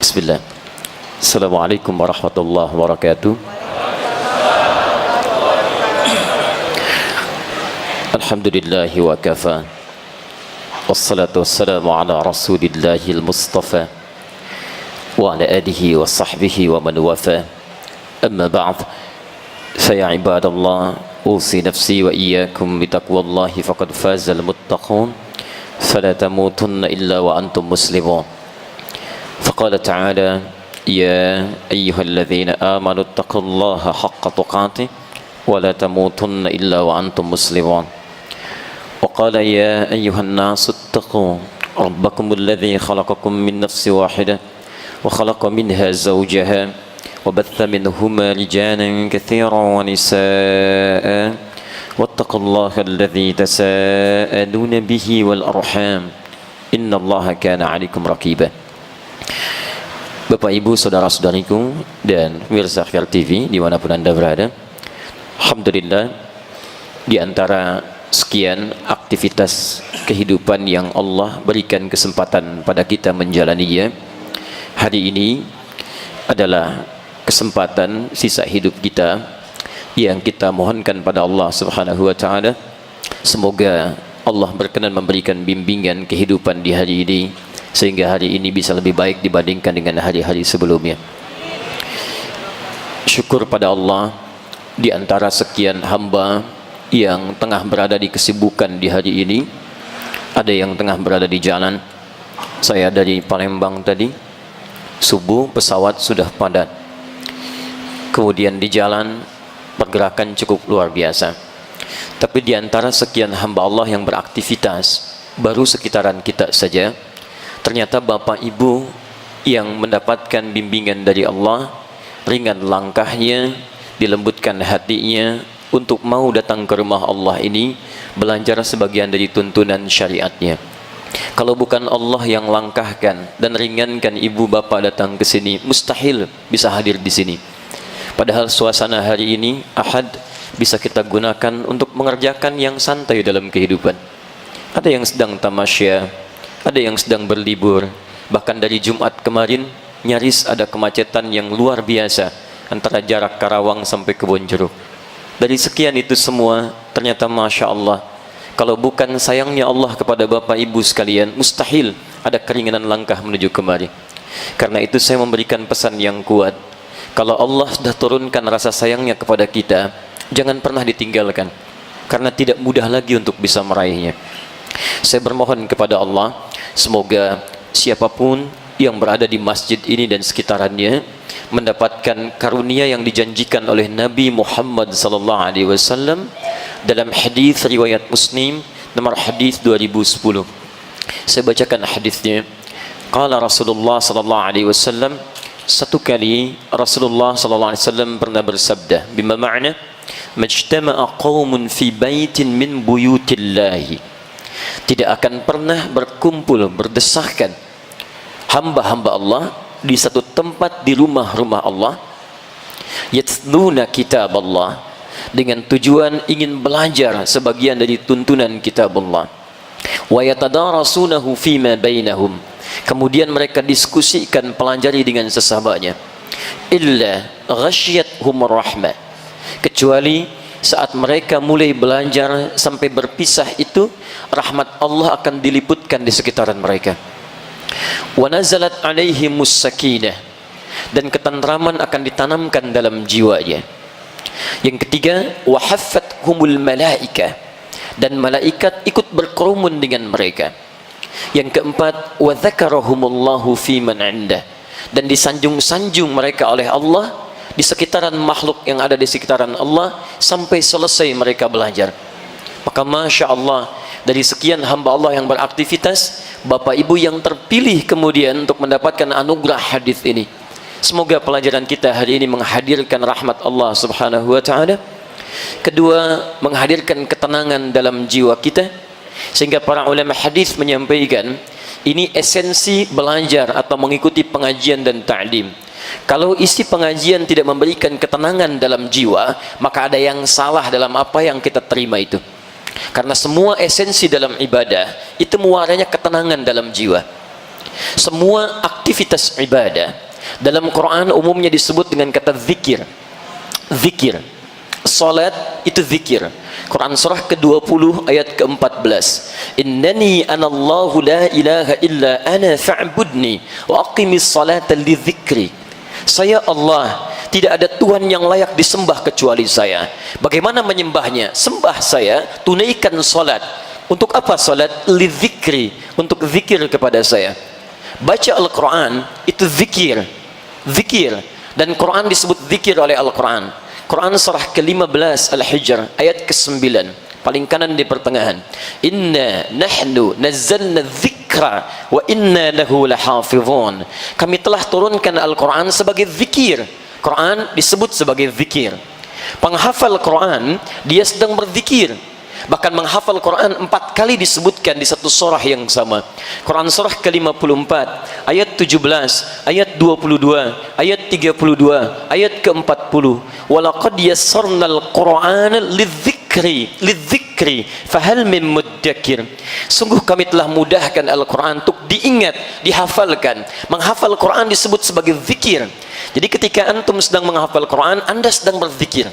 Bismillah. Assalamualaikum warahmatullahi wabarakatuh. Alhamdulillahi wa kafa. Wassalatu wassalamu ala rasulillahil mustafa wa ala alihi wa sahbihi wa man wafa. Amma ba'd. Faya ibadallah, usi nafsi wa iyyakum bitaqwallahi faqad fazal muttaqun. Fala tamutunna illa wa antum muslimun. Faqala ta'ala: ya ayyuhalladzina amanu taqullaha haqqa tuqatih wa la tamutunna illa wa antum muslimun. Wa qala ya ayyuhan nasu ittaqu rabbakumul ladzi khalaqakum min nafsin wahidah wa khalaqa minha zawjaha wa batha minhuma rijalan katsiran wa nisaa'a wattaqullaha alladzi tasaaluna bihi wal arham innallaha kana 'alaikum raqiba. Bapak Ibu, saudara-saudariku dan pemirsa Akhir TV dimanapun Anda berada, alhamdulillah, di antara sekian aktivitas kehidupan yang Allah berikan kesempatan pada kita menjalaninya, hari ini adalah kesempatan sisa hidup kita yang kita mohonkan pada Allah Subhanahu wa Ta'ala. Semoga Allah berkenan memberikan bimbingan kehidupan di hari ini, sehingga hari ini bisa lebih baik dibandingkan dengan hari-hari sebelumnya. Syukur pada Allah, di antara sekian hamba yang tengah berada di kesibukan di hari ini, ada yang tengah berada di jalan. Saya dari Palembang tadi, subuh pesawat sudah padat. Kemudian di jalan pergerakan cukup luar biasa. Tapi di antara sekian hamba Allah yang beraktivitas, baru sekitaran kita saja, ternyata Bapak Ibu yang mendapatkan bimbingan dari Allah, ringan langkahnya, dilembutkan hatinya untuk mau datang ke rumah Allah ini, belajar sebagian dari tuntunan syariatnya. Kalau bukan Allah yang langkahkan dan ringankan ibu bapak datang ke sini, mustahil bisa hadir di sini. Padahal suasana hari ini Ahad bisa kita gunakan untuk mengerjakan yang santai dalam kehidupan. Ada yang sedang tamasya, ada yang sedang berlibur. Bahkan dari Jumat kemarin nyaris ada kemacetan yang luar biasa antara jarak Karawang sampai Kebonjeruk. Dari sekian itu semua, ternyata Masya Allah, kalau bukan sayangnya Allah kepada Bapak Ibu sekalian, mustahil ada keringanan langkah menuju kemari. Karena itu saya memberikan pesan yang kuat. Kalau Allah sudah turunkan rasa sayangnya kepada kita, jangan pernah ditinggalkan, karena tidak mudah lagi untuk bisa meraihnya. Saya bermohon kepada Allah, semoga siapapun yang berada di masjid ini dan sekitarannya mendapatkan karunia yang dijanjikan oleh Nabi Muhammad SAW dalam hadis riwayat Muslim nomor hadis 2010. Saya bacakan hadisnya. Qala Rasulullah SAW, satu kali Rasulullah SAW pernah bersabda, bima ma'na majtama'a qaumun fi baitin min buyutillahi, tidak akan pernah berkumpul, berdesakan hamba-hamba Allah di satu tempat di rumah-rumah Allah, yatluna kitab Allah, dengan tujuan ingin belajar sebagian dari tuntunan kitab Allah, wa yatadarasunahu fima bainahum, kemudian mereka diskusikan, pelajari dengan sesahabatnya, illa ghasyiyatuhumur rahmah, kecuali saat mereka mulai belajar sampai berpisah itu, rahmat Allah akan diliputkan di sekitaran mereka. Wa nazalat alaihimus sakinah, dan ketentraman akan ditanamkan dalam jiwanya. Yang ketiga, wa haffathumul malaikah, dan malaikat ikut berkerumun dengan mereka. Yang keempat, wa dzakarahumullahu fi man 'indah, dan disanjung-sanjung mereka oleh Allah di sekitaran makhluk yang ada di sekitaran Allah sampai selesai mereka belajar. Maka Masya Allah, dari sekian hamba Allah yang beraktivitas, Bapak Ibu yang terpilih kemudian untuk mendapatkan anugerah hadis ini. Semoga pelajaran kita hari ini menghadirkan rahmat Allah Subhanahu wa Ta'ala. Kedua, menghadirkan ketenangan dalam jiwa kita, sehingga para ulama hadis menyampaikan ini esensi belajar atau mengikuti pengajian dan ta'lim. Kalau isi pengajian tidak memberikan ketenangan dalam jiwa, maka ada yang salah dalam apa yang kita terima itu. Karena semua esensi dalam ibadah itu muaranya ketenangan dalam jiwa. Semua aktivitas ibadah dalam Quran umumnya disebut dengan kata zikir. Zikir. Salat itu zikir. Quran surah ke-20 ayat ke-14. Innani anallahu la ilaha illa ana fa'budni wa aqimis salata li dzikri. Saya Allah, tidak ada Tuhan yang layak disembah kecuali saya. Bagaimana menyembahnya? Sembah saya, tunaikan salat. Untuk apa salat? Li dzikri, untuk zikir kepada saya. Baca Al-Quran itu zikir. Zikir. Dan Quran disebut zikir oleh Al-Quran. Quran surah ke-15 Al-Hijr ayat ke-9 paling kanan di pertengahan. Inna nahnu nazzalna dzikra wa inna lahu lahafizun. Kami telah turunkan Al-Quran sebagai zikir. Quran disebut sebagai zikir. Penghafal Quran dia sedang berzikir. Bahkan menghafal Quran 4 kali disebutkan di satu surah yang sama. Quran surah ke-54 ayat 17, ayat 22, ayat 32, ayat ke-40. Walaqad yassarnal Qur'ana lidzikri fahal min muddakir. Sungguh kami telah mudahkan Al-Quran untuk diingat, dihafalkan. Menghafal Quran disebut sebagai zikir. Jadi ketika antum sedang menghafal Quran, anda sedang berzikir.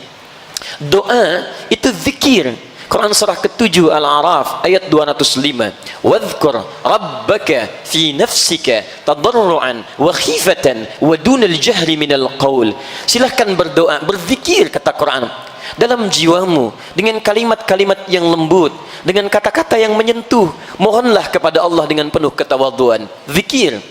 Doa itu zikir. Quran surah ke-7 Al-A'raf ayat 205. Wadhkur rabbaka fi nafsika tadarruan wa khifatan wa dunal jahri minal qaul. Silahkan berdoa, berzikir kata Quran dalam jiwamu dengan kalimat-kalimat yang lembut, dengan kata-kata yang menyentuh. Mohonlah kepada Allah dengan penuh ketawadhuan. Zikir,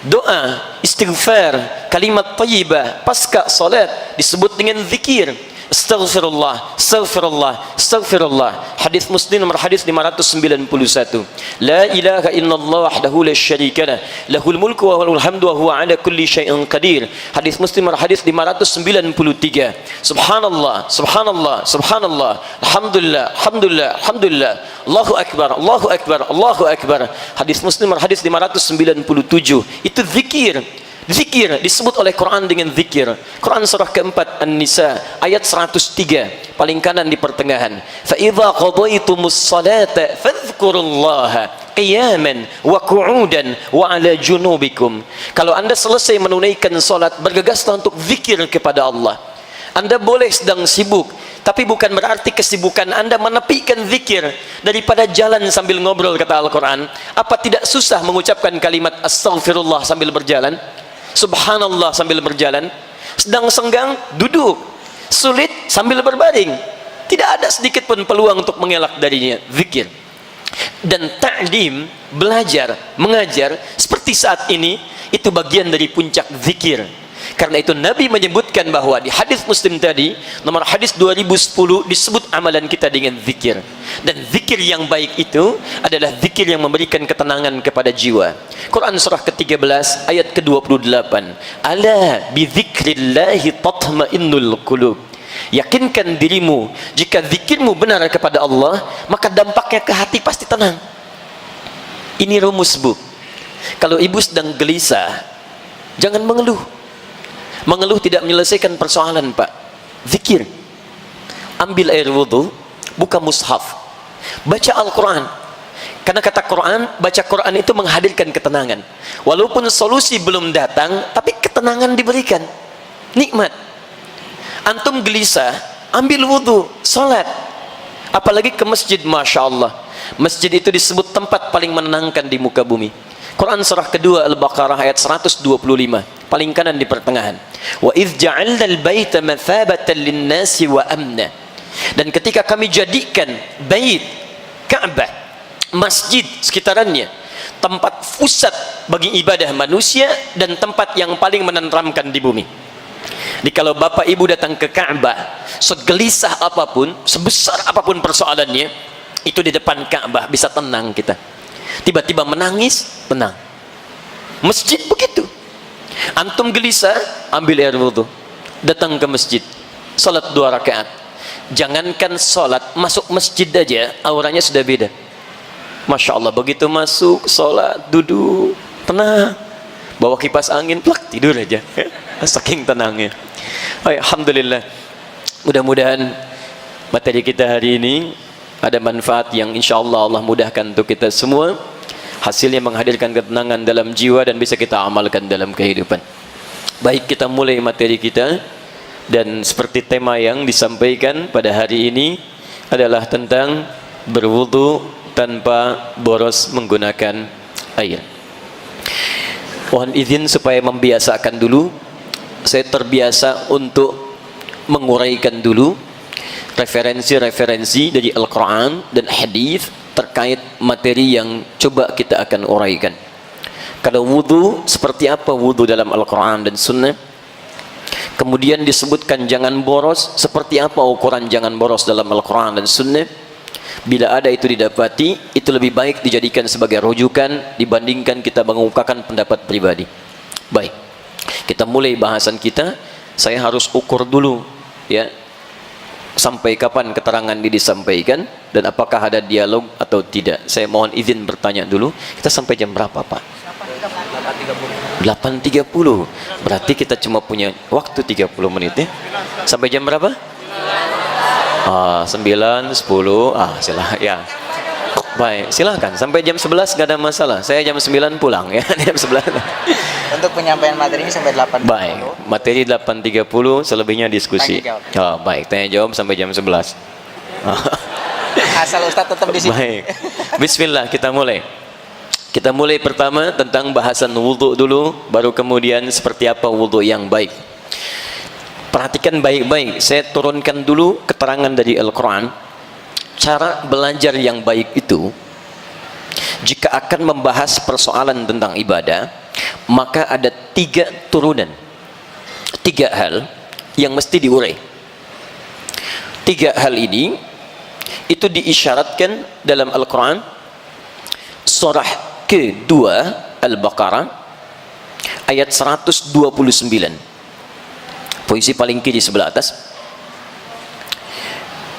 doa, istighfar, kalimat thayyibah pasca salat disebut dengan zikir. Astaghfirullah, astaghfirullah, astaghfirullah. Hadis Muslim nomor hadis 591. La ilaha illallah wahdahu la syarika lah, lahul mulku wa lahul hamdu wa huwa ala kulli syai'in qadir. Hadis Muslim nomor hadis 593. Subhanallah, subhanallah, subhanallah. Alhamdulillah, alhamdulillah, alhamdulillah. Allahu akbar, Allahu akbar, Allahu akbar. Hadis Muslim nomor hadis 597. Itu zikir. Zikir disebut oleh Quran dengan zikir. Quran surah keempat An-Nisa ayat 103 paling kanan di pertengahan. Fa idza qadaytumus salata fadhkurullaha qiyaman wa qu'udan wa ala junubikum. Kalau anda selesai menunaikan salat, bergegaslah untuk zikir kepada Allah. Anda boleh sedang sibuk, tapi bukan berarti kesibukan anda menepikan zikir. Daripada jalan sambil ngobrol kata Al-Quran, apa tidak susah mengucapkan kalimat astaghfirullah sambil berjalan? Subhanallah sambil berjalan. Sedang senggang, duduk. Sulit, sambil berbaring. Tidak ada sedikit pun peluang untuk mengelak darinya. Zikir. Dan ta'lim, belajar, mengajar seperti saat ini, itu bagian dari puncak zikir. Karena itu Nabi menyebutkan bahwa di hadis Muslim tadi nomor hadis 2010 disebut amalan kita dengan zikir. Dan zikir yang baik itu adalah zikir yang memberikan ketenangan kepada jiwa. Quran surah ke-13 ayat ke-28. Ala bi dzikrillahi tatma'innul qulub. Yakinkan dirimu, jika zikirmu benar kepada Allah, maka dampaknya ke hati pasti tenang. Ini rumus, Bu. Kalau ibu sedang gelisah, jangan mengeluh. Mengeluh tidak menyelesaikan persoalan, Pak. Zikir. Ambil air wudhu, buka mushaf, baca Al-Quran. Karena kata Quran, baca Quran itu menghadirkan ketenangan. Walaupun solusi belum datang, tapi ketenangan diberikan. Nikmat. Antum gelisah, ambil wudhu, salat. Apalagi ke masjid, Masya Allah. Masjid itu disebut tempat paling menenangkan di muka bumi. Quran surah kedua Al-Baqarah ayat 125 paling kanan di pertengahan. Wa idz ja'alna al-baita mathabatan lin-nasi wa amna. Dan ketika kami jadikan bait Ka'bah, masjid sekitarannya, tempat pusat bagi ibadah manusia dan tempat yang paling menenteramkan di bumi. Jadi kalau bapak ibu datang ke Ka'bah, segelisah apapun, sebesar apapun persoalannya, itu di depan Ka'bah bisa tenang kita. Tiba-tiba menangis, tenang. Masjid begitu. Antum gelisah, ambil air wudhu, datang ke masjid, salat 2 rakaat. Jangankan salat, masuk masjid aja auranya sudah beda. Masya Allah, begitu masuk salat, duduk, tenang, bawa kipas angin, plak, tidur aja. Saking tenangnya. Alhamdulillah. Mudah-mudahan materi kita hari ini ada manfaat yang insya Allah Allah mudahkan untuk kita semua. Hasilnya menghadirkan ketenangan dalam jiwa dan bisa kita amalkan dalam kehidupan. Baik, kita mulai materi kita, dan seperti tema yang disampaikan pada hari ini adalah tentang berwudu tanpa boros menggunakan air. Mohon izin supaya membiasakan dulu, saya terbiasa untuk menguraikan dulu referensi-referensi dari Al-Quran dan hadis terkait materi yang coba kita akan uraikan. Kalau wudu, seperti apa wudu dalam Al-Quran dan Sunnah? Kemudian disebutkan jangan boros, seperti apa ukuran jangan boros dalam Al-Quran dan Sunnah? Bila ada itu didapati, itu lebih baik dijadikan sebagai rujukan dibandingkan kita mengungkapkan pendapat pribadi. Baik, kita mulai bahasan kita. Saya harus ukur dulu, ya, sampai kapan keterangan ini disampaikan dan apakah ada dialog atau tidak. Saya mohon izin bertanya dulu. Kita sampai jam berapa, Pak? 8.30. Berarti kita cuma punya waktu 30 menit, ya. Sampai jam berapa? 9, 10. Silahkan, ya. Baik, silahkan. Sampai jam 11 gak ada masalah. Saya jam 9 pulang, ya. Jam 11. Untuk penyampaian materi ini sampai 8.30. Baik, materi 8.30, selebihnya diskusi. Baik, tanya jawab sampai jam 11. Asal Ustadz tetap di sini. Baik. Bismillah, kita mulai. Kita mulai pertama tentang bahasan wudhu dulu, baru kemudian seperti apa wudhu yang baik. Perhatikan baik-baik, saya turunkan dulu keterangan dari Al-Quran. Cara belajar yang baik itu, jika akan membahas persoalan tentang ibadah, maka ada 3 turunan, 3 hal yang mesti diurai. 3 hal ini itu diisyaratkan dalam Al-Quran, surah kedua Al-Baqarah ayat 129, posisi paling kiri sebelah atas.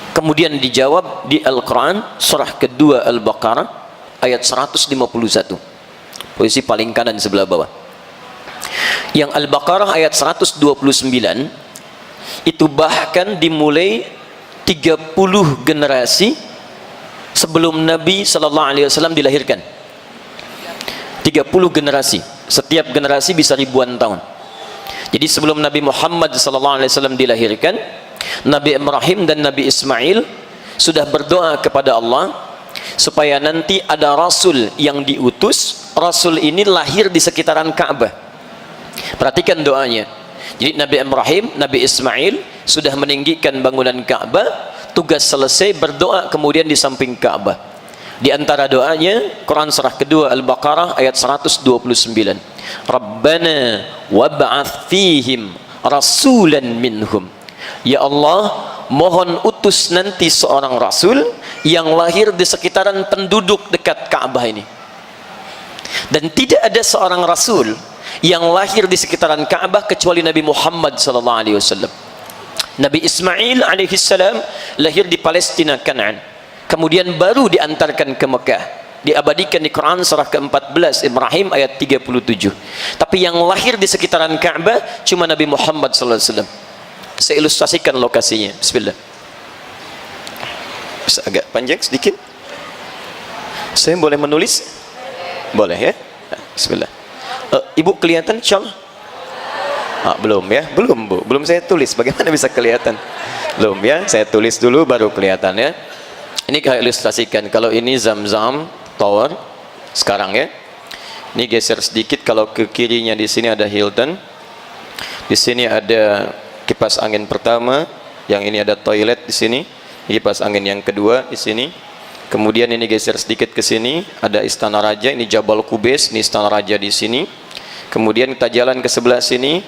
Kemudian dijawab di Al-Quran surah kedua Al-Baqarah ayat 151, posisi paling kanan sebelah bawah. Yang Al-Baqarah ayat 129 itu bahkan dimulai 30 generasi sebelum Nabi SAW dilahirkan. 30 generasi, setiap generasi bisa ribuan tahun. Jadi sebelum Nabi Muhammad SAW dilahirkan, Nabi Ibrahim dan Nabi Ismail sudah berdoa kepada Allah supaya nanti ada Rasul yang diutus. Rasul ini lahir di sekitaran Ka'bah. Perhatikan doanya. Jadi Nabi Ibrahim, Nabi Ismail sudah meninggikan bangunan Ka'bah, tugas selesai, berdoa kemudian di samping Ka'bah. Di antara doanya, Quran surah kedua Al-Baqarah ayat 129. Rabbana wab'ath fihim rasulan minhum. Ya Allah, mohon utus nanti seorang rasul yang lahir di sekitaran penduduk dekat Ka'bah ini. Dan tidak ada seorang rasul yang lahir di sekitaran Ka'bah kecuali Nabi Muhammad SAW. Nabi Ismail alaihissalam lahir di Palestina, Kanaan. Kemudian baru diantarkan ke Mekah, diabadikan di Quran surah ke-14 Ibrahim ayat 37. Tapi yang lahir di sekitaran Ka'bah cuma Nabi Muhammad SAW. Saya ilustrasikan lokasinya. Bismillah. Bisa agak panjang sedikit? Saya boleh menulis? Boleh, ya? Bismillah. Ibu kelihatan insyaallah? Belum, ya? Belum, Bu. Belum saya tulis. Bagaimana bisa kelihatan? Belum, ya? Saya tulis dulu baru kelihatan, ya. Ini saya ilustrasikan. Kalau ini Zamzam Tower sekarang, ya. Ini geser sedikit. Kalau ke kirinya di sini ada Hilton. Di sini ada kipas angin pertama. Yang ini ada toilet di sini. Kipas angin yang kedua di sini. Kemudian ini geser sedikit ke sini, ada Istana Raja. Ini Jabal Qubais. Ini Istana Raja di sini. Kemudian kita jalan ke sebelah sini,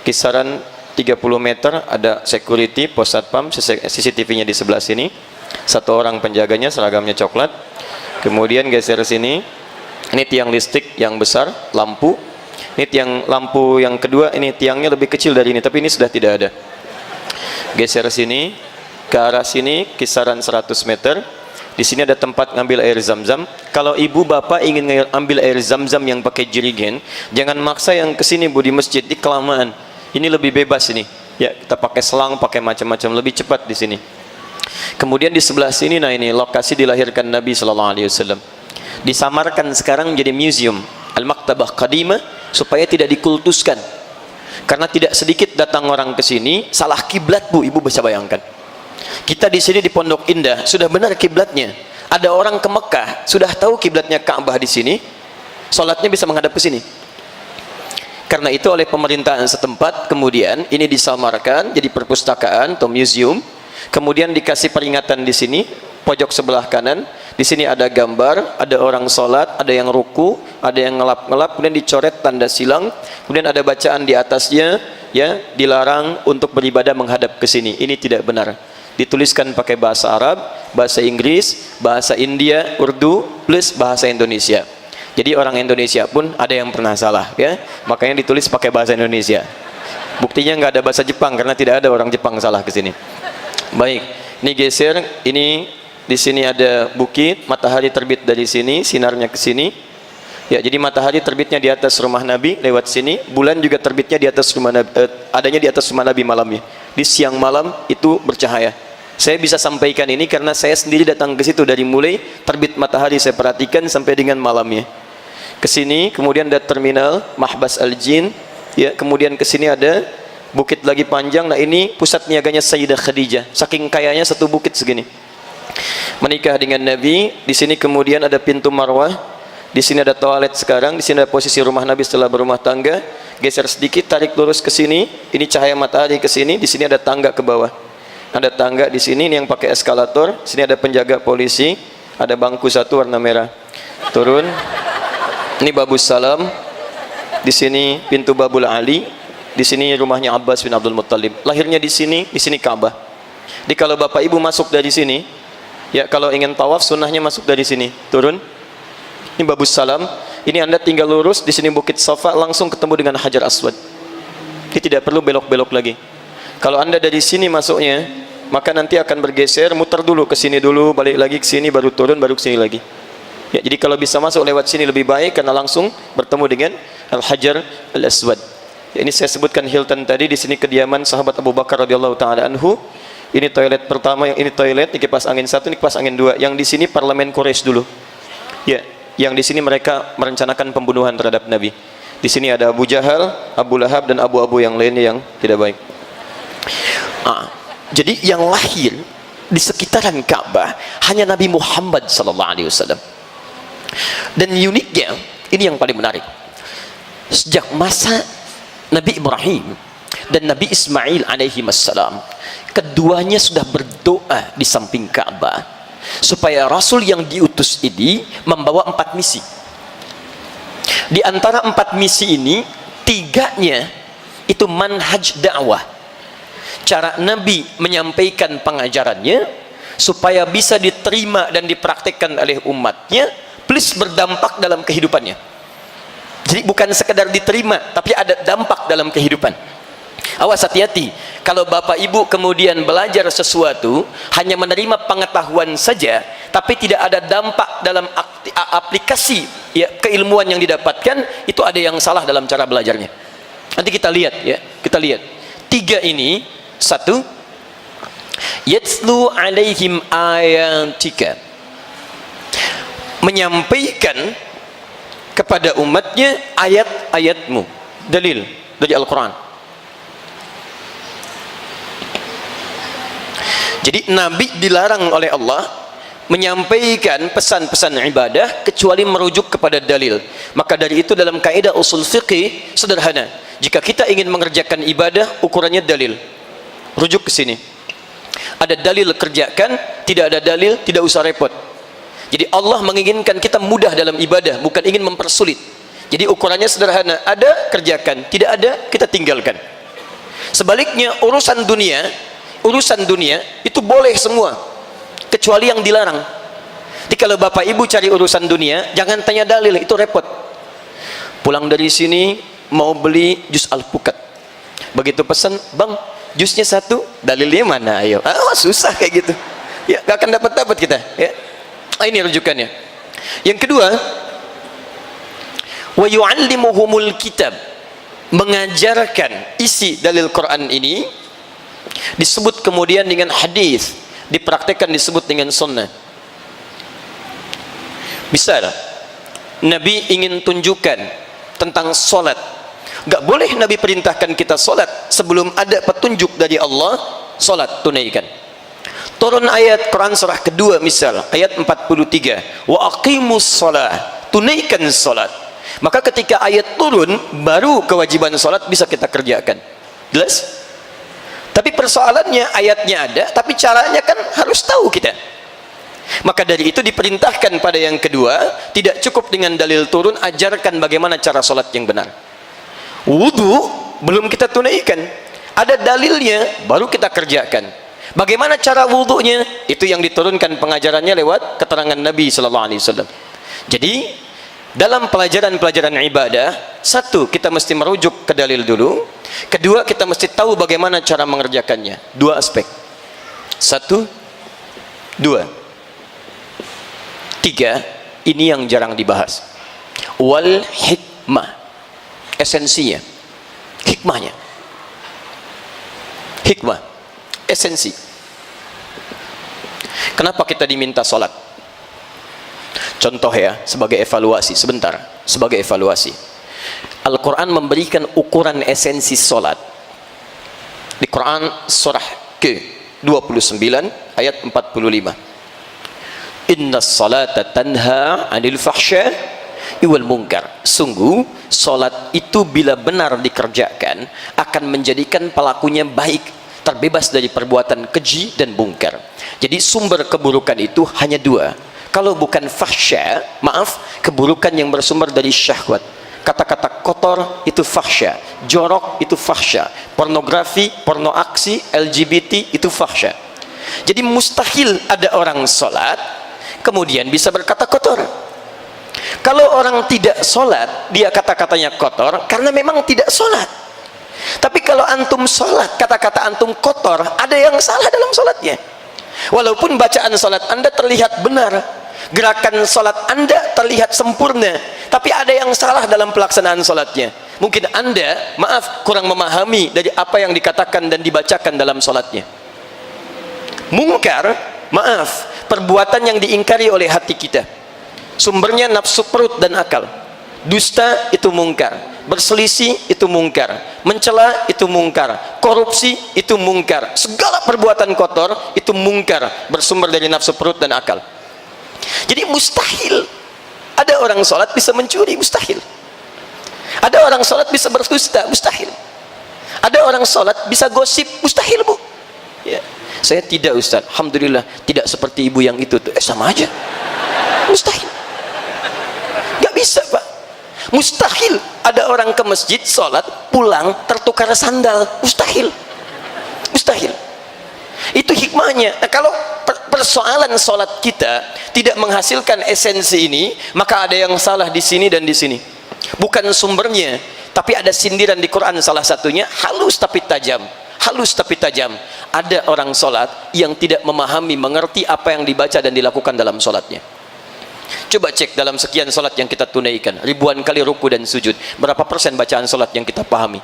kisaran 30 meter ada security, pos satpam, CCTV-nya di sebelah sini. Satu orang penjaganya, seragamnya coklat. Kemudian geser sini, ini tiang listrik yang besar, lampu. Ini tiang lampu yang kedua, ini tiangnya lebih kecil dari ini, tapi ini sudah tidak ada. Geser sini, ke arah sini, kisaran 100 meter. Di sini ada tempat ngambil air zam-zam. Kalau ibu bapak ingin ambil air zam-zam yang pakai jerigen, jangan maksa yang ke sini, Bu, di masjid, di kelamaan. Ini lebih bebas ini. Ya, kita pakai selang, pakai macam-macam, lebih cepat di sini. Kemudian di sebelah sini, nah ini lokasi dilahirkan Nabi SAW. Disamarkan sekarang menjadi museum, Al-Maktabah Qadimah, supaya tidak dikultuskan. Karena tidak sedikit datang orang ke sini salah kiblat, Bu. Ibu bisa bayangkan. Kita di sini di Pondok Indah sudah benar kiblatnya. Ada orang ke Mekah sudah tahu kiblatnya Ka'bah di sini, salatnya bisa menghadap ke sini. Karena itu oleh pemerintahan setempat kemudian ini disamarkan jadi perpustakaan atau museum. Kemudian dikasih peringatan di sini, pojok sebelah kanan. Di sini ada gambar, ada orang sholat, ada yang ruku, ada yang ngelap-ngelap, kemudian dicoret tanda silang. Kemudian ada bacaan di atasnya, ya, dilarang untuk beribadah menghadap ke sini. Ini tidak benar. Dituliskan pakai bahasa Arab, bahasa Inggris, bahasa India, Urdu, plus bahasa Indonesia. Jadi orang Indonesia pun ada yang pernah salah, ya. Makanya ditulis pakai bahasa Indonesia. Buktinya nggak ada bahasa Jepang karena tidak ada orang Jepang salah ke sini. Baik, ini geser, ini di sini ada bukit, matahari terbit dari sini, sinarnya ke sini. Ya, jadi matahari terbitnya di atas rumah Nabi lewat sini, bulan juga terbitnya di atas rumah Nabi, adanya di atas rumah Nabi malamnya. Di siang malam itu bercahaya. Saya bisa sampaikan ini karena saya sendiri datang ke situ dari mulai terbit matahari saya perhatikan sampai dengan malamnya. Ke sini kemudian ada terminal Mahbas Al-Jin, ya, kemudian ke sini ada bukit lagi panjang. Nah, ini pusat niaganya Sayyidah Khadijah. Saking kayanya satu bukit segini. Menikah dengan Nabi. Di sini kemudian ada pintu Marwah. Di sini ada toilet sekarang. Di sini ada posisi rumah Nabi setelah berumah tangga. Geser sedikit, tarik lurus ke sini. Ini cahaya matahari ke sini. Di sini ada tangga ke bawah. Ada tangga di sini, ini yang pakai eskalator. Di sini ada penjaga polisi. Ada bangku satu warna merah. Turun. Ini Babus Salam. Di sini pintu Babul Ali. Di sini rumahnya Abbas bin Abdul Muttalib. Lahirnya di sini Ka'bah. Jadi kalau Bapak Ibu masuk dari sini, ya, kalau ingin tawaf sunnahnya masuk dari sini. Turun. Ini Babus Salam. Ini Anda tinggal lurus, di sini Bukit Safa, langsung ketemu dengan Hajar Aswad. Ini tidak perlu belok-belok lagi. Kalau Anda dari sini masuknya, maka nanti akan bergeser, muter dulu ke sini dulu, balik lagi ke sini, baru turun, baru ke sini lagi. Ya, jadi kalau bisa masuk lewat sini lebih baik karena langsung bertemu dengan Al-Hajar Al-Aswad. Ya, ini saya sebutkan Hilton tadi. Di sini kediaman sahabat Abu Bakar radhiyallahu taala anhu. Ini toilet pertama, ini toilet, ini kipas angin satu, ini kipas angin dua. Yang di sini parlemen Quraisy dulu. Ya, yang di sini mereka merencanakan pembunuhan terhadap Nabi. Di sini ada Abu Jahal, Abu Lahab dan abu-abu yang lainnya yang tidak baik. Jadi yang lahir di sekitaran Ka'bah hanya Nabi Muhammad sallallahu alaihi wasallam. Dan uniknya, ini yang paling menarik. Sejak masa Nabi Ibrahim dan Nabi Ismail alaihi wassalam, keduanya sudah berdoa di samping Ka'bah supaya Rasul yang diutus ini membawa 4 misi. Di antara 4 misi ini, 3-nya itu manhaj dakwah. Cara Nabi menyampaikan pengajarannya supaya bisa diterima dan dipraktikkan oleh umatnya, plus berdampak dalam kehidupannya. Jadi bukan sekedar diterima, tapi ada dampak dalam kehidupan. Awas, hati-hati. Kalau Bapak Ibu kemudian belajar sesuatu hanya menerima pengetahuan saja, tapi tidak ada dampak dalam aplikasi, ya, keilmuan yang didapatkan, itu ada yang salah dalam cara belajarnya. Nanti kita lihat, ya, kita lihat. 3 ini, 1, yatslu alaihim ayatika, menyampaikan kepada umatnya ayat-ayatmu, dalil dari Al-Quran. Jadi Nabi dilarang oleh Allah menyampaikan pesan-pesan ibadah kecuali merujuk kepada dalil. Maka dari itu dalam kaidah usul fiqih sederhana, jika kita ingin mengerjakan ibadah, ukurannya dalil, rujuk ke sini. Ada dalil, kerjakan. Tidak ada dalil, tidak usah repot. Jadi Allah menginginkan kita mudah dalam ibadah, bukan ingin mempersulit. Jadi ukurannya sederhana, ada, kerjakan, tidak ada, kita tinggalkan. Sebaliknya urusan dunia itu boleh semua kecuali yang dilarang. Jadi kalau Bapak Ibu cari urusan dunia, jangan tanya dalil, itu repot. Pulang dari sini mau beli jus alpukat, begitu pesan, bang jusnya 1, dalilnya mana, ayo. Susah kayak gitu, ya, gak akan dapat kita, ya. Ini rujukannya. Yang kedua, wa yu'allimuhumul kitab, mengajarkan isi dalil Quran ini disebut kemudian dengan hadis, dipraktekkan disebut dengan sunnah. Misal Nabi ingin tunjukkan tentang solat, gak boleh Nabi perintahkan kita solat sebelum ada petunjuk dari Allah. Solat tunaikan. Turun ayat Quran surah kedua, misal ayat 43, wa aqimus solah, tunaikan solat. Maka ketika ayat turun, baru kewajiban solat bisa kita kerjakan. Jelas? Tapi persoalannya ayatnya ada, tapi caranya kan harus tahu kita. Maka dari itu diperintahkan pada yang kedua, tidak cukup dengan dalil turun, ajarkan bagaimana cara solat yang benar. Wudu belum kita tunaikan, ada dalilnya baru kita kerjakan. Bagaimana cara wudunya? Itu yang diturunkan pengajarannya lewat keterangan Nabi sallallahu alaihi wasallam. Jadi dalam pelajaran-pelajaran ibadah, satu, kita mesti merujuk ke dalil dulu. Kedua, kita mesti tahu bagaimana cara mengerjakannya. Dua aspek. Satu, dua. Tiga, ini yang jarang dibahas. Wal hikmah. Esensinya. Hikmahnya. Hikmah. Esensi. Kenapa kita diminta sholat? Contoh ya, sebagai evaluasi sebentar, sebagai evaluasi. Al-Quran memberikan ukuran esensi solat. Di Quran surah ke-29 ayat 45. Inna salata tanha 'anil fahsya'i wal munkar. Sungguh solat itu bila benar dikerjakan akan menjadikan pelakunya baik, terbebas dari perbuatan keji dan mungkar. Jadi sumber keburukan itu hanya dua. Kalau bukan fahsya, maaf, keburukan yang bersumber dari syahwat. Kata-kata kotor itu fahsya, jorok itu fahsya, pornografi, porno aksi, LGBT itu fahsya. Jadi mustahil ada orang sholat kemudian bisa berkata kotor. Kalau orang tidak sholat, dia kata-katanya kotor karena memang tidak sholat. Tapi kalau antum sholat, kata-kata antum kotor, ada yang salah dalam sholatnya. Walaupun bacaan sholat Anda terlihat benar, gerakan sholat Anda terlihat sempurna, tapi ada yang salah dalam pelaksanaan sholatnya. Mungkin Anda, maaf, kurang memahami dari apa yang dikatakan dan dibacakan dalam sholatnya. Mungkar, maaf, perbuatan yang diingkari oleh hati kita, sumbernya nafsu perut dan akal. Dusta itu mungkar, berselisih itu mungkar, mencela itu mungkar, korupsi itu mungkar, segala perbuatan kotor itu mungkar, bersumber dari nafsu perut dan akal. Jadi mustahil ada orang sholat bisa mencuri, mustahil. Ada orang sholat bisa berdusta, mustahil. Ada orang sholat bisa gosip, mustahil, Bu. Ya. Saya tidak, Ustaz, alhamdulillah tidak seperti ibu yang itu tuh. Sama aja, mustahil. Gak bisa, Pak. Mustahil ada orang ke masjid sholat pulang tertukar sandal, mustahil. Mustahil. Itu hikmahnya. Nah, kalau persoalan sholat kita tidak menghasilkan esensi ini, maka ada yang salah di sini dan di sini. Bukan sumbernya, tapi ada sindiran di Quran, salah satunya halus tapi tajam. Halus tapi tajam. Ada orang sholat yang tidak memahami, mengerti apa yang dibaca dan dilakukan dalam sholatnya. Coba cek dalam sekian sholat yang kita tunaikan, ribuan kali ruku dan sujud, berapa persen bacaan sholat yang kita pahami?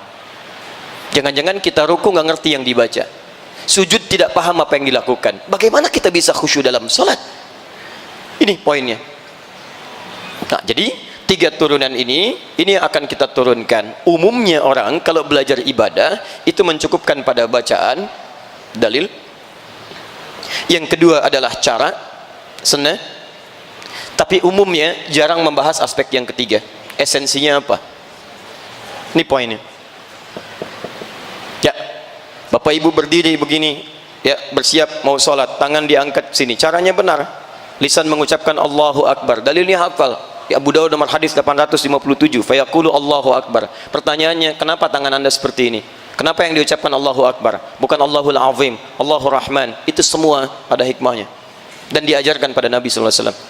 Jangan-jangan kita ruku nggak ngerti yang dibaca, sujud tidak paham apa yang dilakukan. Bagaimana kita bisa khusyuk dalam sholat? Ini poinnya. Nah, jadi tiga turunan ini akan kita turunkan. Umumnya orang kalau belajar ibadah itu mencukupkan pada bacaan, dalil. Yang kedua adalah cara, sunnah. Tapi umumnya jarang membahas aspek yang ketiga. Esensinya apa? Ini poinnya. Ya, Bapak Ibu berdiri begini, ya, bersiap mau sholat, tangan diangkat sini. Caranya benar. Lisan mengucapkan Allahu Akbar. Dalilnya hafal. Ya, Abu Dawud nomor hadis 857. Fayaqulu Allahu Akbar. Pertanyaannya, kenapa tangan Anda seperti ini? Kenapa yang diucapkan Allahu Akbar? Bukan Allahul Azim, Allahur Rahman. Itu semua ada hikmahnya. Dan diajarkan pada Nabi sallallahu alaihi wasallam.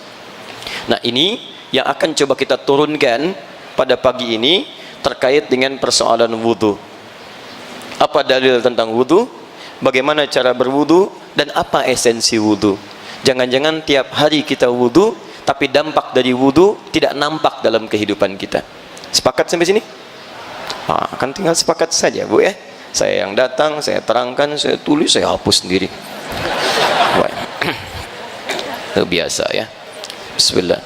Nah, ini yang akan coba kita turunkan pada pagi ini terkait dengan persoalan wudhu. Apa dalil tentang wudhu? Bagaimana cara berwudhu? Dan apa esensi wudhu? Jangan-jangan tiap hari kita wudhu, tapi dampak dari wudhu tidak nampak dalam kehidupan kita. Sepakat sampai sini? Kan tinggal sepakat saja, Bu, ya. Saya yang datang, saya terangkan, saya tulis, saya hapus sendiri. Biasa, ya. Bismillah.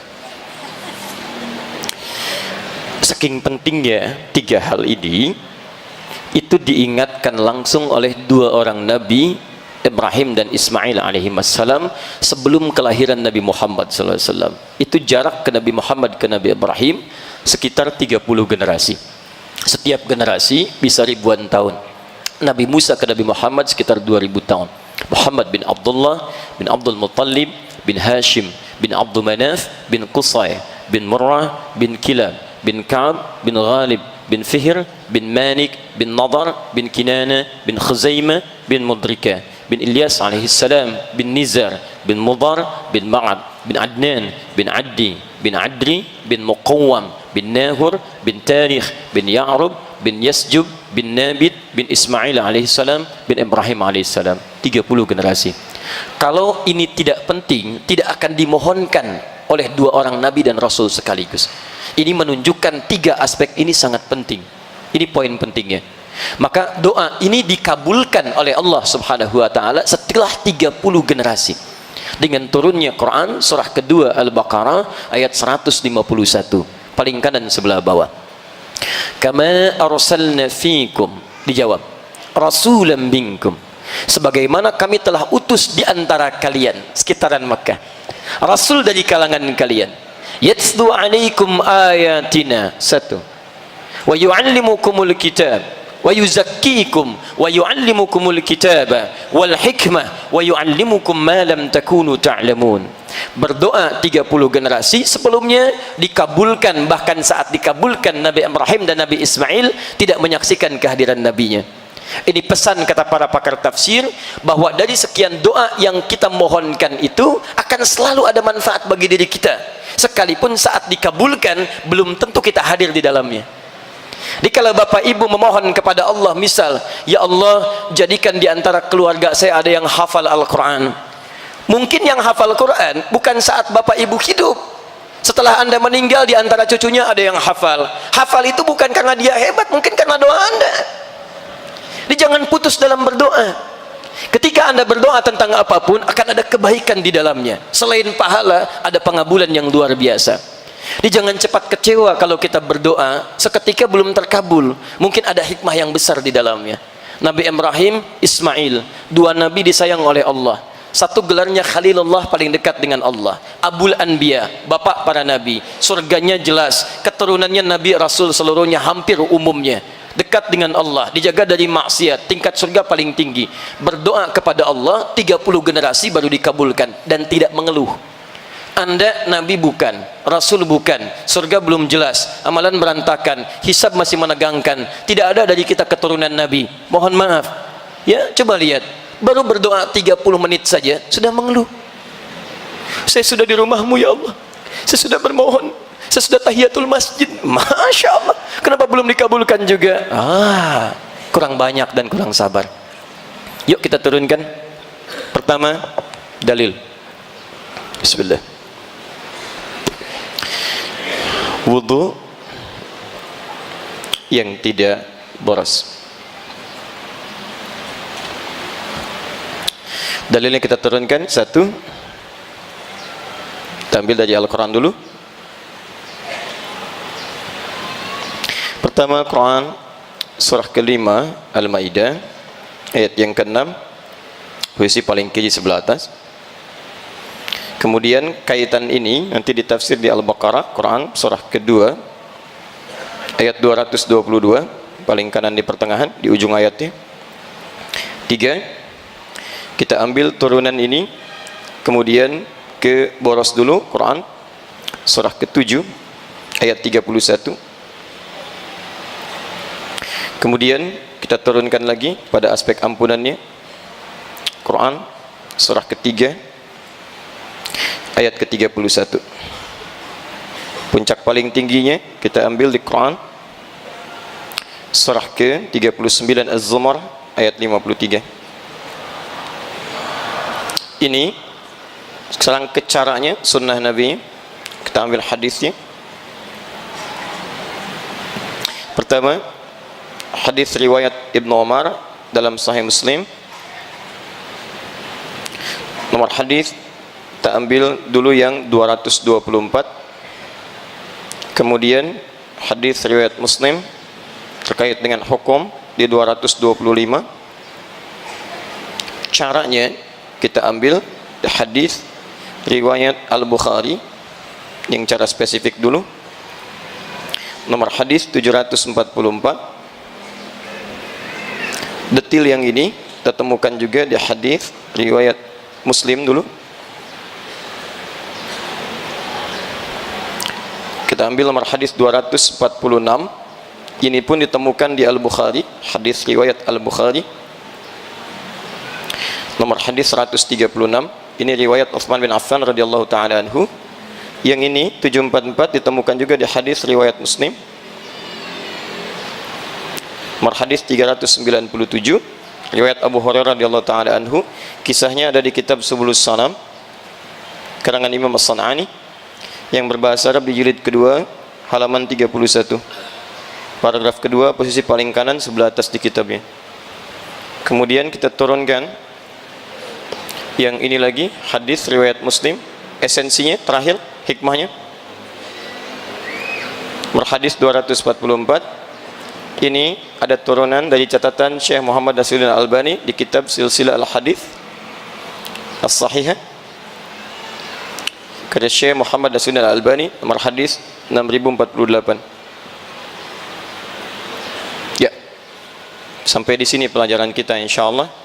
Saking pentingnya tiga hal ini, itu diingatkan langsung oleh dua orang Nabi, Ibrahim dan Ismail alaihissalam, sebelum kelahiran Nabi Muhammad SAW. Itu jarak ke Nabi Muhammad ke Nabi Ibrahim sekitar 30 generasi. Setiap generasi bisa ribuan tahun. Nabi Musa ke Nabi Muhammad sekitar 2000 tahun. Muhammad bin Abdullah bin Abdul Muttalib bin Hashim bin Abdul Manaf bin Qusay bin Murrah bin Kilab bin Ka'ab bin Ghalib bin Fihr bin Manik bin Nadar bin Kinana bin Khuzaimah bin Mudrika bin Ilyas alaihissalam bin Nizar bin Mudar bin Ma'ad bin Adnan bin Addi bin Adri bin Muqawwam bin Nahur bin Tarikh bin Ya'rub bin Yasjub bin Nabit bin Ismail alaihissalam bin Ibrahim alaihissalam. 30 generasi. Kalau ini tidak penting, tidak akan dimohonkan oleh dua orang Nabi dan Rasul sekaligus. Ini menunjukkan tiga aspek ini sangat penting. Ini poin pentingnya. Maka doa ini dikabulkan oleh Allah Subhanahu wa taala setelah 30 generasi. Dengan turunnya Quran surah kedua Al-Baqarah ayat 151, paling kanan sebelah bawah. Kama arsalna fikum, dijawab, rasulan minkum, sebagaimana kami telah utus di antara kalian, sekitaran Makkah, rasul dari kalangan kalian, yatslu alaikum ayatina, satu, wa yu'allimukumul kitab wa yuzakkikum wa yu'allimukumul kitaba wal hikmah wa yu'allimukum ma lam takunu ta'lamun. Berdoa 30 generasi sebelumnya dikabulkan, bahkan saat dikabulkan Nabi Ibrahim dan Nabi Ismail tidak menyaksikan kehadiran nabinya. Ini pesan kata para pakar tafsir, bahwa dari sekian doa yang kita mohonkan itu akan selalu ada manfaat bagi diri kita, sekalipun saat dikabulkan belum tentu kita hadir di dalamnya. Dikala bapak ibu memohon kepada Allah, misal, ya Allah jadikan di antara keluarga saya ada yang hafal Al-Quran. Mungkin yang hafal Quran bukan saat bapak ibu hidup. Setelah anda meninggal, di antara cucunya ada yang hafal. Hafal itu bukan karena dia hebat, mungkin karena doa anda. Jadi jangan putus dalam berdoa. Ketika anda berdoa tentang apapun, akan ada kebaikan di dalamnya. Selain pahala, ada pengabulan yang luar biasa. Jadi jangan cepat kecewa kalau kita berdoa seketika belum terkabul. Mungkin ada hikmah yang besar di dalamnya. Nabi Ibrahim, Ismail, dua nabi disayang oleh Allah. Satu gelarnya Khalilullah, paling dekat dengan Allah. Abul Anbiya, bapak para nabi. Surganya jelas, keturunannya nabi rasul seluruhnya hampir umumnya dekat dengan Allah, dijaga dari maksiat, tingkat surga paling tinggi. Berdoa kepada Allah 30 generasi baru dikabulkan dan tidak mengeluh. Anda nabi bukan, rasul bukan, surga belum jelas, amalan berantakan, hisab masih menegangkan, tidak ada dari kita keturunan nabi. Mohon maaf. Ya, coba lihat, baru berdoa 30 menit saja sudah mengeluh. Saya sudah di rumahmu ya Allah, saya sudah bermohon, saya sudah tahiyatul masjid, masya Allah, kenapa belum dikabulkan juga? Kurang banyak dan kurang sabar. Yuk kita turunkan. Pertama, dalil. Bismillah. Wudu yang tidak boros. Dalilnya kita turunkan. Satu, kita ambil dari Al-Quran dulu. Pertama, Quran surah kelima Al-Maidah ayat yang ke-6, posisi paling kiri sebelah atas. Kemudian kaitan ini nanti ditafsir di Al-Baqarah, Quran surah kedua ayat 222, paling kanan di pertengahan, di ujung ayatnya. Tiga, kita ambil turunan ini, kemudian ke boros dulu, Quran surah ke-7 ayat 31. Kemudian kita turunkan lagi pada aspek ampunannya, Quran surah ketiga ayat ke-31. Puncak paling tingginya kita ambil di Quran surah ke-39 Az-Zumar ayat 53. Ini sekarang ke caranya, sunnah Nabi. Kita ambil hadisnya. Pertama, hadis riwayat Ibnu Umar dalam Sahih Muslim. Nomor hadis kita ambil dulu yang 224. Kemudian hadis riwayat Muslim terkait dengan hukum di 225. Caranya kita ambil hadis riwayat Al-Bukhari yang cara spesifik dulu. Nomor hadis 744. Detil yang ini kita temukan juga di hadis riwayat Muslim dulu. Kita ambil nomor hadis 246. Ini pun ditemukan di Al-Bukhari, hadis riwayat Al-Bukhari. Nomor hadis 136. Ini riwayat Utsman bin Affan radhiyallahu taala anhu. Yang ini 744 ditemukan juga di hadis riwayat Muslim. Nomor hadis 397 riwayat Abu Hurairah radhiyallahu taala anhu. Kisahnya ada di kitab Subulus Salam karangan Imam As-San'ani yang berbahasa Arab di jilid kedua halaman 31. Paragraf kedua posisi paling kanan sebelah atas di kitabnya. Kemudian kita turunkan yang ini lagi, hadis riwayat Muslim, esensinya terakhir, hikmahnya. Berhadis 244. Ini ada turunan dari catatan Syekh Muhammad Nasiruddin Al-Albani di kitab Silsilah Al-Hadis As-Sahihah. Kata Syekh Muhammad Nasiruddin Al-Albani, nomor hadis 6048. Ya. Sampai di sini pelajaran kita insyaallah.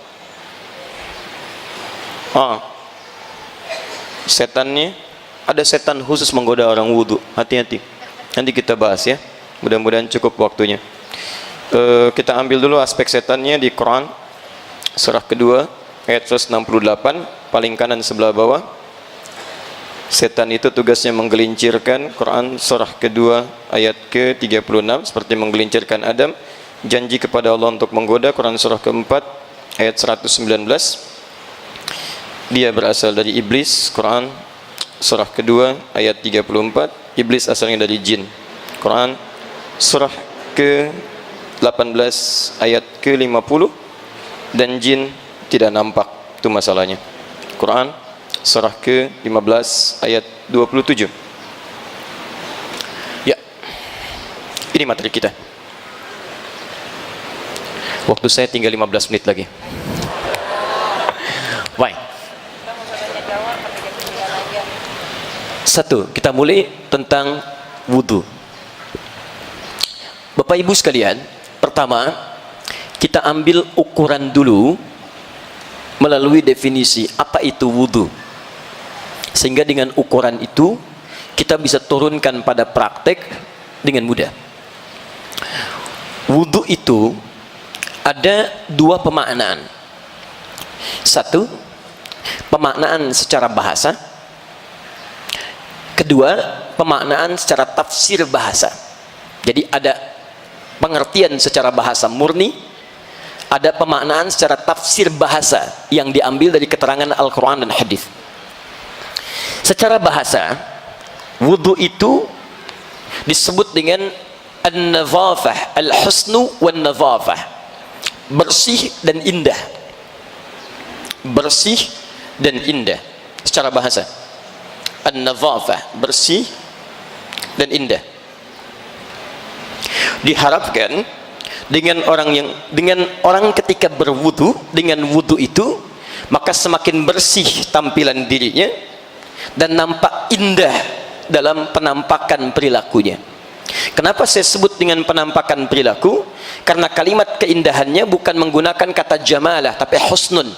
Setannya, ada setan khusus menggoda orang wudu. Hati-hati. Nanti kita bahas ya. Mudah-mudahan cukup waktunya. Kita ambil dulu aspek setannya di Quran surah kedua ayat 168 paling kanan sebelah bawah. Setan itu tugasnya menggelincirkan. Quran surah kedua ayat ke-36 seperti menggelincirkan Adam. Janji kepada Allah untuk menggoda. Quran surah keempat ayat 119. Dia berasal dari iblis. Quran surah kedua ayat 34. Iblis asalnya dari jin. Quran surah ke-18 ayat ke-50. Dan jin tidak nampak. Itu masalahnya. Quran surah ke-15 ayat 27. Ya. Ini materi kita. Waktu saya tinggal 15 menit lagi. Baik. Satu, kita mulai tentang wudu. Bapak Ibu sekalian, pertama kita ambil ukuran dulu melalui definisi apa itu wudu. Sehingga dengan ukuran itu kita bisa turunkan pada praktek dengan mudah. Wudu itu ada dua pemaknaan. Satu, pemaknaan secara bahasa. Kedua, pemaknaan secara tafsir bahasa. Jadi ada pengertian secara bahasa murni, ada pemaknaan secara tafsir bahasa yang diambil dari keterangan Al-Quran dan Hadis. Secara bahasa, wudu itu disebut dengan an-nadhafah, al-husnu wan-nadhafah, bersih dan indah. Bersih dan indah secara bahasa. An-nadhafah, bersih dan indah. Diharapkan dengan orang ketika berwudu, dengan wudu itu maka semakin bersih tampilan dirinya dan nampak indah dalam penampakan perilakunya. Kenapa saya sebut dengan penampakan perilaku? Karena kalimat keindahannya bukan menggunakan kata jamalah tapi husnun.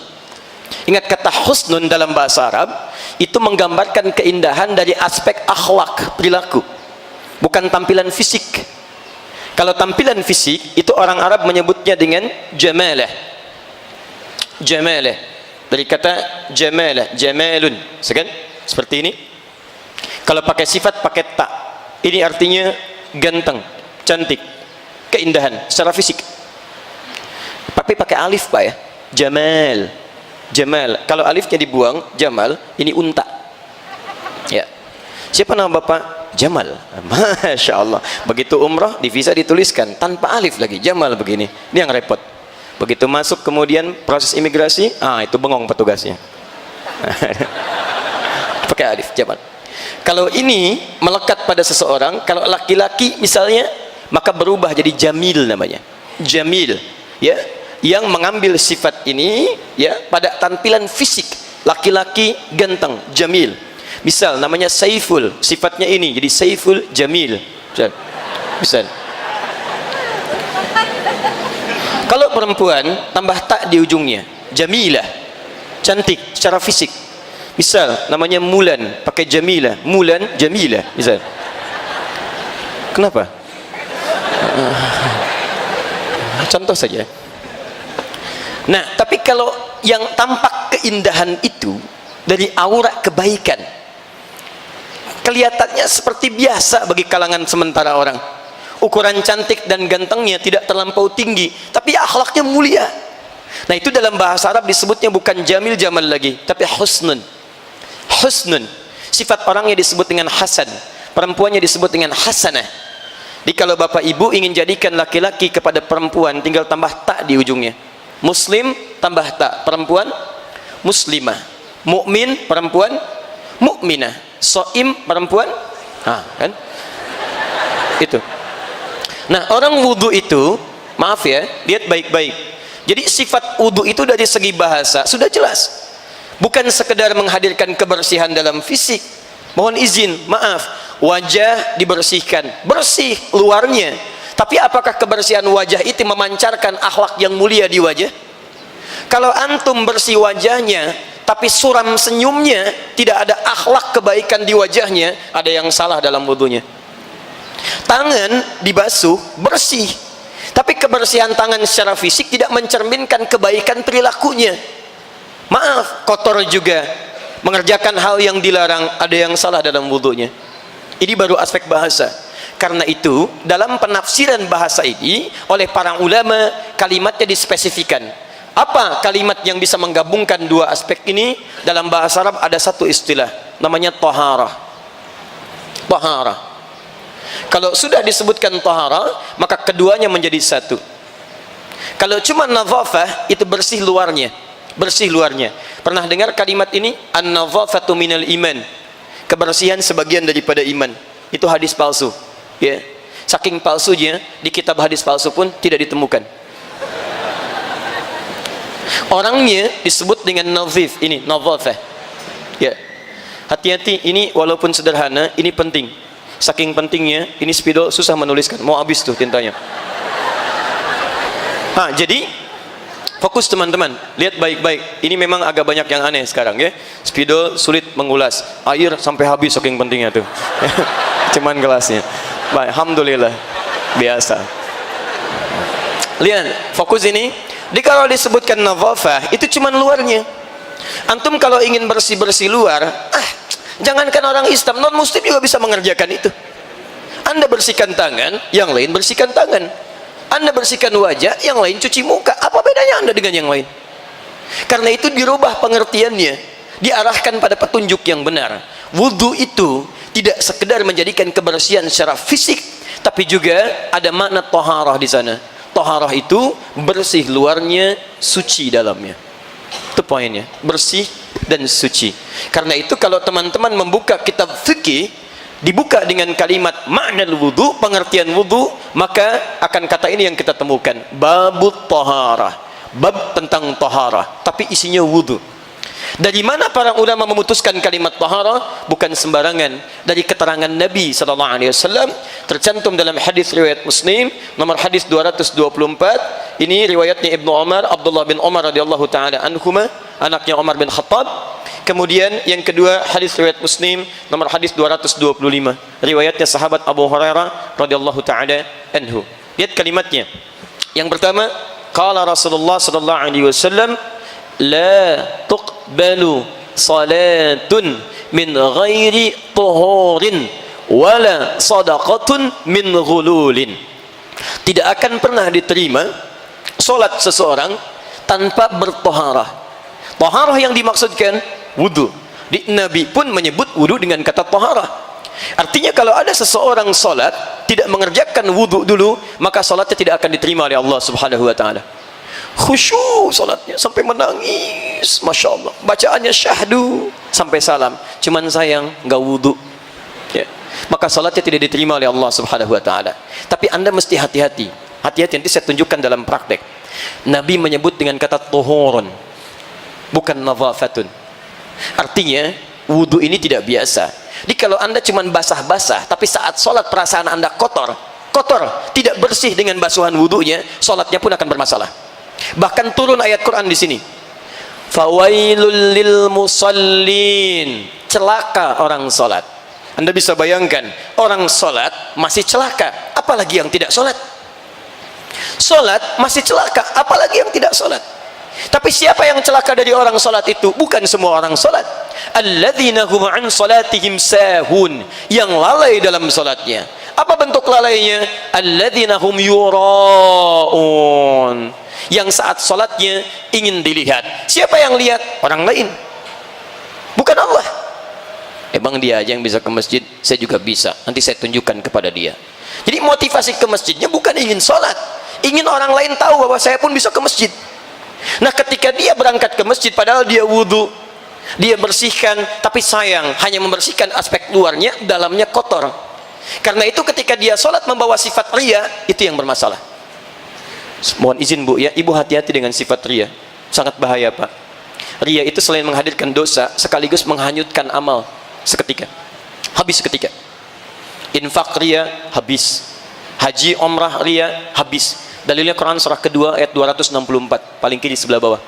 Ingat, kata husnun dalam bahasa Arab itu menggambarkan keindahan dari aspek akhlak, perilaku, bukan tampilan fisik. Kalau tampilan fisik itu orang Arab menyebutnya dengan jamalah. Jamalah dari kata jamalah, jamalun, seperti ini. Kalau pakai sifat pakai ta, ini artinya ganteng, cantik, keindahan secara fisik. Tapi pakai alif Pak ya, jamal. Jamal, kalau alifnya dibuang, Jamal, ini unta. Ya. Siapa nama Bapak? Jamal. Masya Allah. Begitu umrah, di visa dituliskan tanpa alif lagi, Jamal begini. Ini yang repot. Begitu masuk kemudian proses imigrasi, itu bengong petugasnya. Pakai alif, Jamal. Kalau ini melekat pada seseorang, kalau laki-laki misalnya, maka berubah jadi jamil namanya. Jamil, ya, yang mengambil sifat ini, ya, pada tampilan fisik. Laki-laki ganteng, jamil. Misal namanya Saiful, sifatnya ini jadi Saiful Jamil. Misal. Kalau perempuan tambah tak di ujungnya, Jamilah, cantik secara fisik. Misal namanya Mulan, pakai Jamilah, Mulan Jamilah misal. Kenapa? Contoh saja. Nah, tapi kalau yang tampak keindahan itu dari aura kebaikan, kelihatannya seperti biasa bagi kalangan sementara orang. Ukuran cantik dan gantengnya tidak terlampau tinggi, tapi akhlaknya mulia. Nah, itu dalam bahasa Arab disebutnya bukan jamil jamal lagi, tapi husnun. Husnun. Sifat orangnya disebut dengan hasan, perempuannya disebut dengan hasanah. Jadi kalau bapak ibu ingin jadikan laki-laki kepada perempuan, tinggal tambah tak di ujungnya. Muslim tambah tak, perempuan muslimah. Mukmin perempuan mukminah. Soim perempuan, kan? Itu. Nah, orang wudu itu, maaf ya, lihat baik-baik. Jadi sifat wudu itu dari segi bahasa sudah jelas. Bukan sekedar menghadirkan kebersihan dalam fisik. Mohon izin, maaf, wajah dibersihkan, bersih luarnya. Tapi apakah kebersihan wajah itu memancarkan akhlak yang mulia di wajah? Kalau antum bersih wajahnya, tapi suram senyumnya, tidak ada akhlak kebaikan di wajahnya, ada yang salah dalam wudunya. Tangan dibasuh, bersih, tapi kebersihan tangan secara fisik tidak mencerminkan kebaikan perilakunya. Maaf, kotor juga, mengerjakan hal yang dilarang, ada yang salah dalam wudunya. Ini baru aspek bahasa. Karena itu, dalam penafsiran bahasa ini, oleh para ulama, kalimatnya dispesifikan. Apa kalimat yang bisa menggabungkan dua aspek ini? Dalam bahasa Arab ada satu istilah, namanya taharah. Taharah. Kalau sudah disebutkan taharah, maka keduanya menjadi satu. Kalau cuma nadhafah, itu bersih luarnya. Bersih luarnya. Pernah dengar kalimat ini? An-nadhafatu minal iman. Kebersihan sebagian daripada iman. Itu hadis palsu. Ya. Saking palsunya, di kitab hadis palsu pun tidak ditemukan. Orangnya disebut dengan nadhif, ini nadhafah. Ya. Hati-hati, ini walaupun sederhana, ini penting. Saking pentingnya, ini spidol susah menuliskan, mau habis tuh tintanya. Jadi fokus teman-teman, lihat baik-baik. Ini memang agak banyak yang aneh sekarang ya. Spidol sulit mengulas, air sampai habis saking pentingnya tuh. Cuman gelasnya. Baik, alhamdulillah, biasa. Lihat, fokus ini. Jadi kalau disebutkan nadhafah, itu cuman luarnya. Antum kalau ingin bersih-bersih luar, jangankan orang Islam, non muslim juga bisa mengerjakan itu. Anda bersihkan tangan, yang lain bersihkan tangan. Anda bersihkan wajah, yang lain cuci muka. Apa bedanya Anda dengan yang lain? Karena itu dirubah pengertiannya, diarahkan pada petunjuk yang benar. Wudu itu tidak sekedar menjadikan kebersihan secara fisik, tapi juga ada makna taharah di sana. Taharah itu bersih luarnya, suci dalamnya. Itu poinnya, bersih dan suci. Karena itu kalau teman-teman membuka kitab fikih, dibuka dengan kalimat makna wudu, pengertian wudu, maka akan kata ini yang kita temukan, babut taharah, bab tentang taharah, tapi isinya wudu. Dari mana para ulama memutuskan kalimat taharah? Bukan sembarangan, dari keterangan Nabi SAW, tercantum dalam hadis riwayat Muslim nomor hadis 224. Ini riwayatnya Ibnu Umar, Abdullah bin Umar radhiyallahu taala anhuma, anaknya Umar bin Khattab. Kemudian yang kedua hadis riwayat Muslim nomor hadis 225, riwayatnya sahabat Abu Hurairah radhiyallahu taala anhu. Lihat kalimatnya. Yang pertama, qala Rasulullah sallallahu alaihi wasallam, la tuqbalu salatun min ghairi tuhurin wala sadaqatun min ghululin. Tidak akan pernah diterima solat seseorang tanpa bertaharah. Taharah yang dimaksudkan wudu. Di Nabi pun menyebut wudu dengan kata taharah. Artinya kalau ada seseorang solat tidak mengerjakan wudu dulu, maka solatnya tidak akan diterima oleh Allah Subhanahu wa taala. Khusyuk salatnya sampai menangis bagus, masya Allah, bacaannya syahdu sampai salam, cuman sayang nggak wudhu, ya, maka salatnya tidak diterima oleh Allah Subhanahu Wa Taala. Tapi anda mesti hati-hati, hati-hati. Nanti saya tunjukkan dalam praktek. Nabi menyebut dengan kata tuhurun, bukan nadhafatun. Artinya wudhu ini tidak biasa. Jadi kalau anda cuman basah-basah, tapi saat sholat perasaan anda kotor, tidak bersih dengan basuhan wudhunya, sholatnya pun akan bermasalah. Bahkan turun ayat Quran di sini, fawailul lil musallin, celaka orang sholat. Anda bisa bayangkan, orang sholat masih celaka, apalagi yang tidak sholat. Sholat masih celaka, apalagi yang tidak sholat. Tapi siapa yang celaka dari orang sholat itu? Bukan semua orang sholat. Alladzina hum an sholatihim sahun, yang lalai dalam sholatnya. Apa bentuk lalainya? Alladzina hum yura'un, yang saat sholatnya ingin dilihat. Siapa yang lihat? Orang lain, bukan Allah. Emang dia aja yang bisa ke masjid, saya juga bisa, nanti saya tunjukkan kepada dia. Jadi motivasi ke masjidnya bukan ingin sholat, ingin orang lain tahu bahwa saya pun bisa ke masjid. Nah ketika dia berangkat ke masjid padahal dia wudhu, dia bersihkan, tapi sayang hanya membersihkan aspek luarnya, dalamnya kotor. Karena itu ketika dia sholat membawa sifat ria, itu yang bermasalah. Mohon izin Bu ya, ibu hati-hati dengan sifat ria, sangat bahaya Pak. Ria itu selain menghadirkan dosa, sekaligus menghanyutkan amal seketika, habis seketika. Infak ria, habis. Haji umrah ria, habis. Dalilnya Quran surah kedua ayat 264, paling kiri sebelah bawah.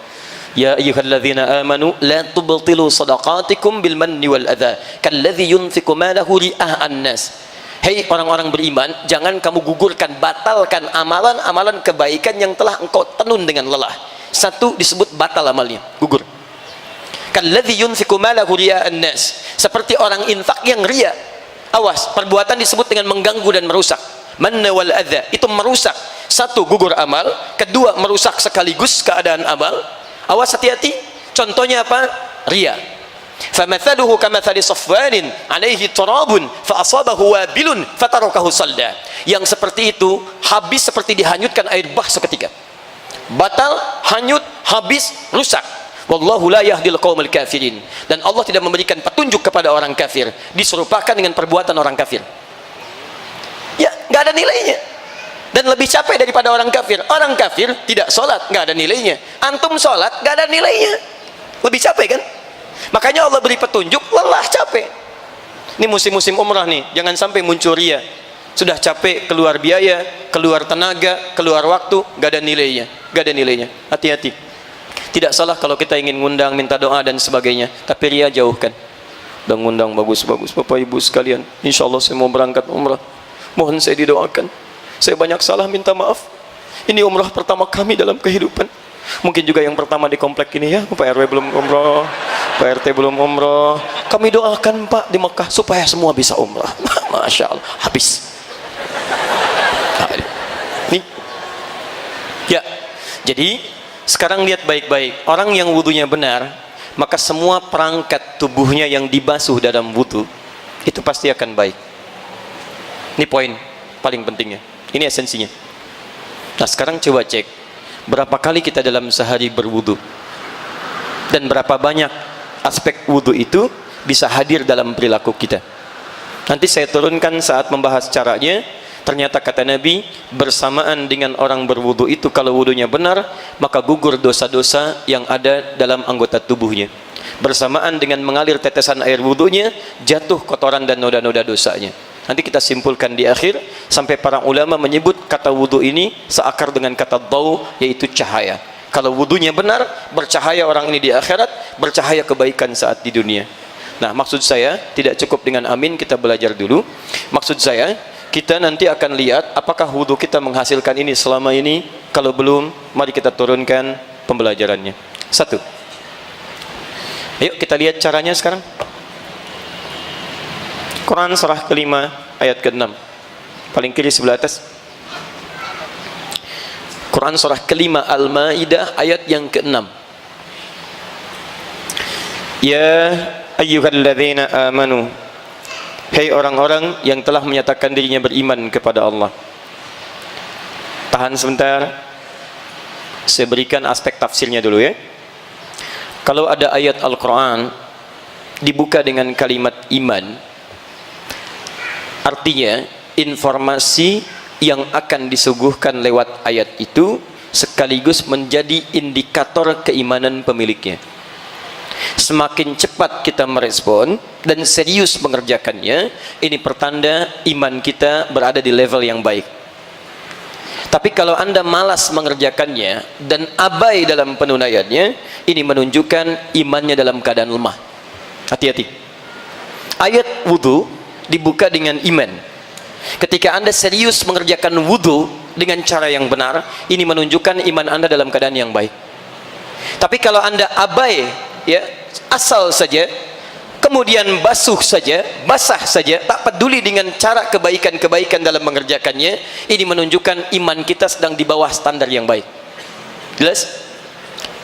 Ya ayyuhalladzina amanu la tubtilu shadaqatikum bil manni wal adza kalladzi yunfiqu malahu ria'an nas. Hei orang-orang beriman, jangan kamu gugurkan, batalkan amalan-amalan kebaikan yang telah engkau tenun dengan lelah. Satu disebut batal amalnya, gugur. Kalladzi yunfiqu malahu ria'an nas, seperti orang infak yang ria. Awas, perbuatan disebut dengan mengganggu dan merusak. Manna wal adza, itu merusak. Satu, gugur amal. Kedua, merusak sekaligus keadaan amal. Awas, hati-hati. Contohnya apa? Ria. Famathaluhu kamathali safwanin alaihi turabun fa asabahu wabilun fatarakahu salda. Yang seperti itu habis seperti dihanyutkan air bah seketika. Batal, hanyut, habis, rusak. Wallahu la yahdil qaumil kafirin. Dan Allah tidak memberikan petunjuk kepada orang kafir, diserupakan dengan perbuatan orang kafir. Ya, nggak ada nilainya. Dan lebih capek daripada orang kafir. Orang kafir tidak sholat, nggak ada nilainya. Antum sholat, nggak ada nilainya. Lebih capek kan? Makanya Allah beri petunjuk, lelah, capek. Ini musim-musim umrah nih, jangan sampai muncul ria. Sudah capek, keluar biaya, keluar tenaga, keluar waktu, nggak ada nilainya, nggak ada nilainya. Hati-hati. Tidak salah kalau kita ingin ngundang, minta doa dan sebagainya, tapi ria jauhkan. Dan ngundang bagus-bagus, Bapak Ibu sekalian. Insya Allah saya mau berangkat umrah. Mohon saya didoakan. Saya banyak salah, minta maaf. Ini umrah pertama kami dalam kehidupan. Mungkin juga yang pertama di komplek ini ya. Pak RW belum umrah, Pak RT belum umrah. Kami doakan Pak di Mekah supaya semua bisa umrah. Masya Allah, habis. Nih, ya. Jadi sekarang lihat baik-baik. Orang yang wudunya benar, maka semua perangkat tubuhnya yang dibasuh dalam wudu itu pasti akan baik. Ini poin paling pentingnya. Ini esensinya. Nah sekarang coba cek, berapa kali kita dalam sehari berwudu, dan berapa banyak aspek wudu itu bisa hadir dalam perilaku kita. Nanti saya turunkan saat membahas caranya. Ternyata kata Nabi, bersamaan dengan orang berwudu itu, kalau wudunya benar, maka gugur dosa-dosa yang ada dalam anggota tubuhnya. Bersamaan dengan mengalir tetesan air wudunya, jatuh kotoran dan noda-noda dosanya. Nanti kita simpulkan di akhir, sampai para ulama menyebut kata wudu ini seakar dengan kata dau, yaitu cahaya. Kalau wudunya benar, bercahaya orang ini di akhirat, bercahaya kebaikan saat di dunia. Nah maksud saya, tidak cukup dengan amin, kita belajar dulu. Maksud saya, kita nanti akan lihat apakah wudu kita menghasilkan ini selama ini. Kalau belum, mari kita turunkan pembelajarannya. Satu, ayo kita lihat caranya sekarang. Quran surah kelima ayat ke-6, paling kiri sebelah atas. Quran surah kelima Al-Maidah ayat yang ke-6. Ya ayyuhalladzina amanu, hei orang-orang yang telah menyatakan dirinya beriman kepada Allah. Tahan sebentar, saya berikan aspek tafsirnya dulu ya. Kalau ada ayat Al-Quran dibuka dengan kalimat iman, artinya informasi yang akan disuguhkan lewat ayat itu sekaligus menjadi indikator keimanan pemiliknya. Semakin cepat kita merespon dan serius mengerjakannya, ini pertanda iman kita berada di level yang baik. Tapi kalau Anda malas mengerjakannya dan abai dalam penunaiannya, ini menunjukkan imannya dalam keadaan lemah. Hati-hati. Ayat wudu dibuka dengan iman. Ketika Anda serius mengerjakan wudu dengan cara yang benar, ini menunjukkan iman Anda dalam keadaan yang baik. Tapi kalau Anda abai, ya, asal saja, kemudian basah saja, tak peduli dengan cara kebaikan-kebaikan dalam mengerjakannya, ini menunjukkan iman kita sedang di bawah standar yang baik. Jelas?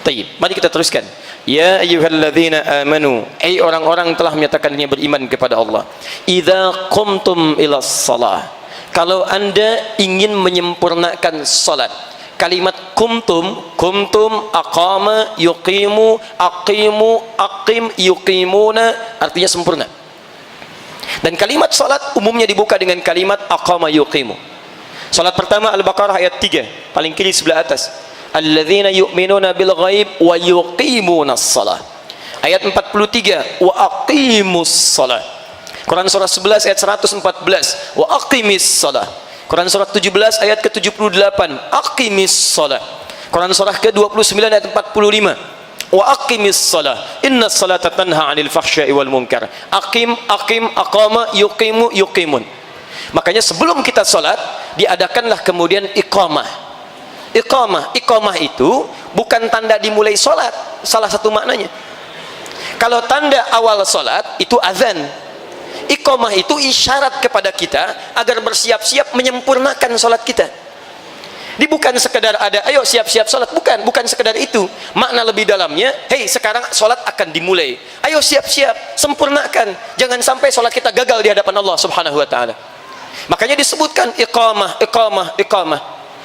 Tayyib. Mari kita teruskan. Ya ayyuhalladzina amanu, ai orang-orang telah menyatakan dirinya beriman kepada Allah. Idza qumtum ilas shalah, kalau Anda ingin menyempurnakan salat. Kalimat kumtum aqama yuqimu aqimu aqim yuqimuna, artinya sempurna. Dan kalimat salat umumnya dibuka dengan kalimat aqama yuqimu. Salat pertama Al-Baqarah ayat 3, paling kiri sebelah atas. Alladzina yu'minuna bil ghaib wa yuqimunas shalah. Ayat 43, wa aqimus shalah. Quran surah 11 ayat 114, wa aqimis shalah. Quran surah 17 ayat ke-78, aqimis shalah. Quran surah ke-29 ayat 45, wa aqimis shalah innas salata tanha 'anil fahsya'i wal munkar. Aqim aqama yuqimu yuqimun. Makanya sebelum kita salat diadakanlah kemudian iqamah. Iqamah itu bukan tanda dimulai salat, salah satu maknanya. Kalau tanda awal salat itu azan. Iqamah itu isyarat kepada kita agar bersiap-siap menyempurnakan salat kita. Ini bukan sekedar ada ayo siap-siap salat, bukan sekedar itu. Makna lebih dalamnya, hei sekarang salat akan dimulai. Ayo siap-siap, sempurnakan. Jangan sampai salat kita gagal di hadapan Allah Subhanahu wa taala. Makanya disebutkan iqamah.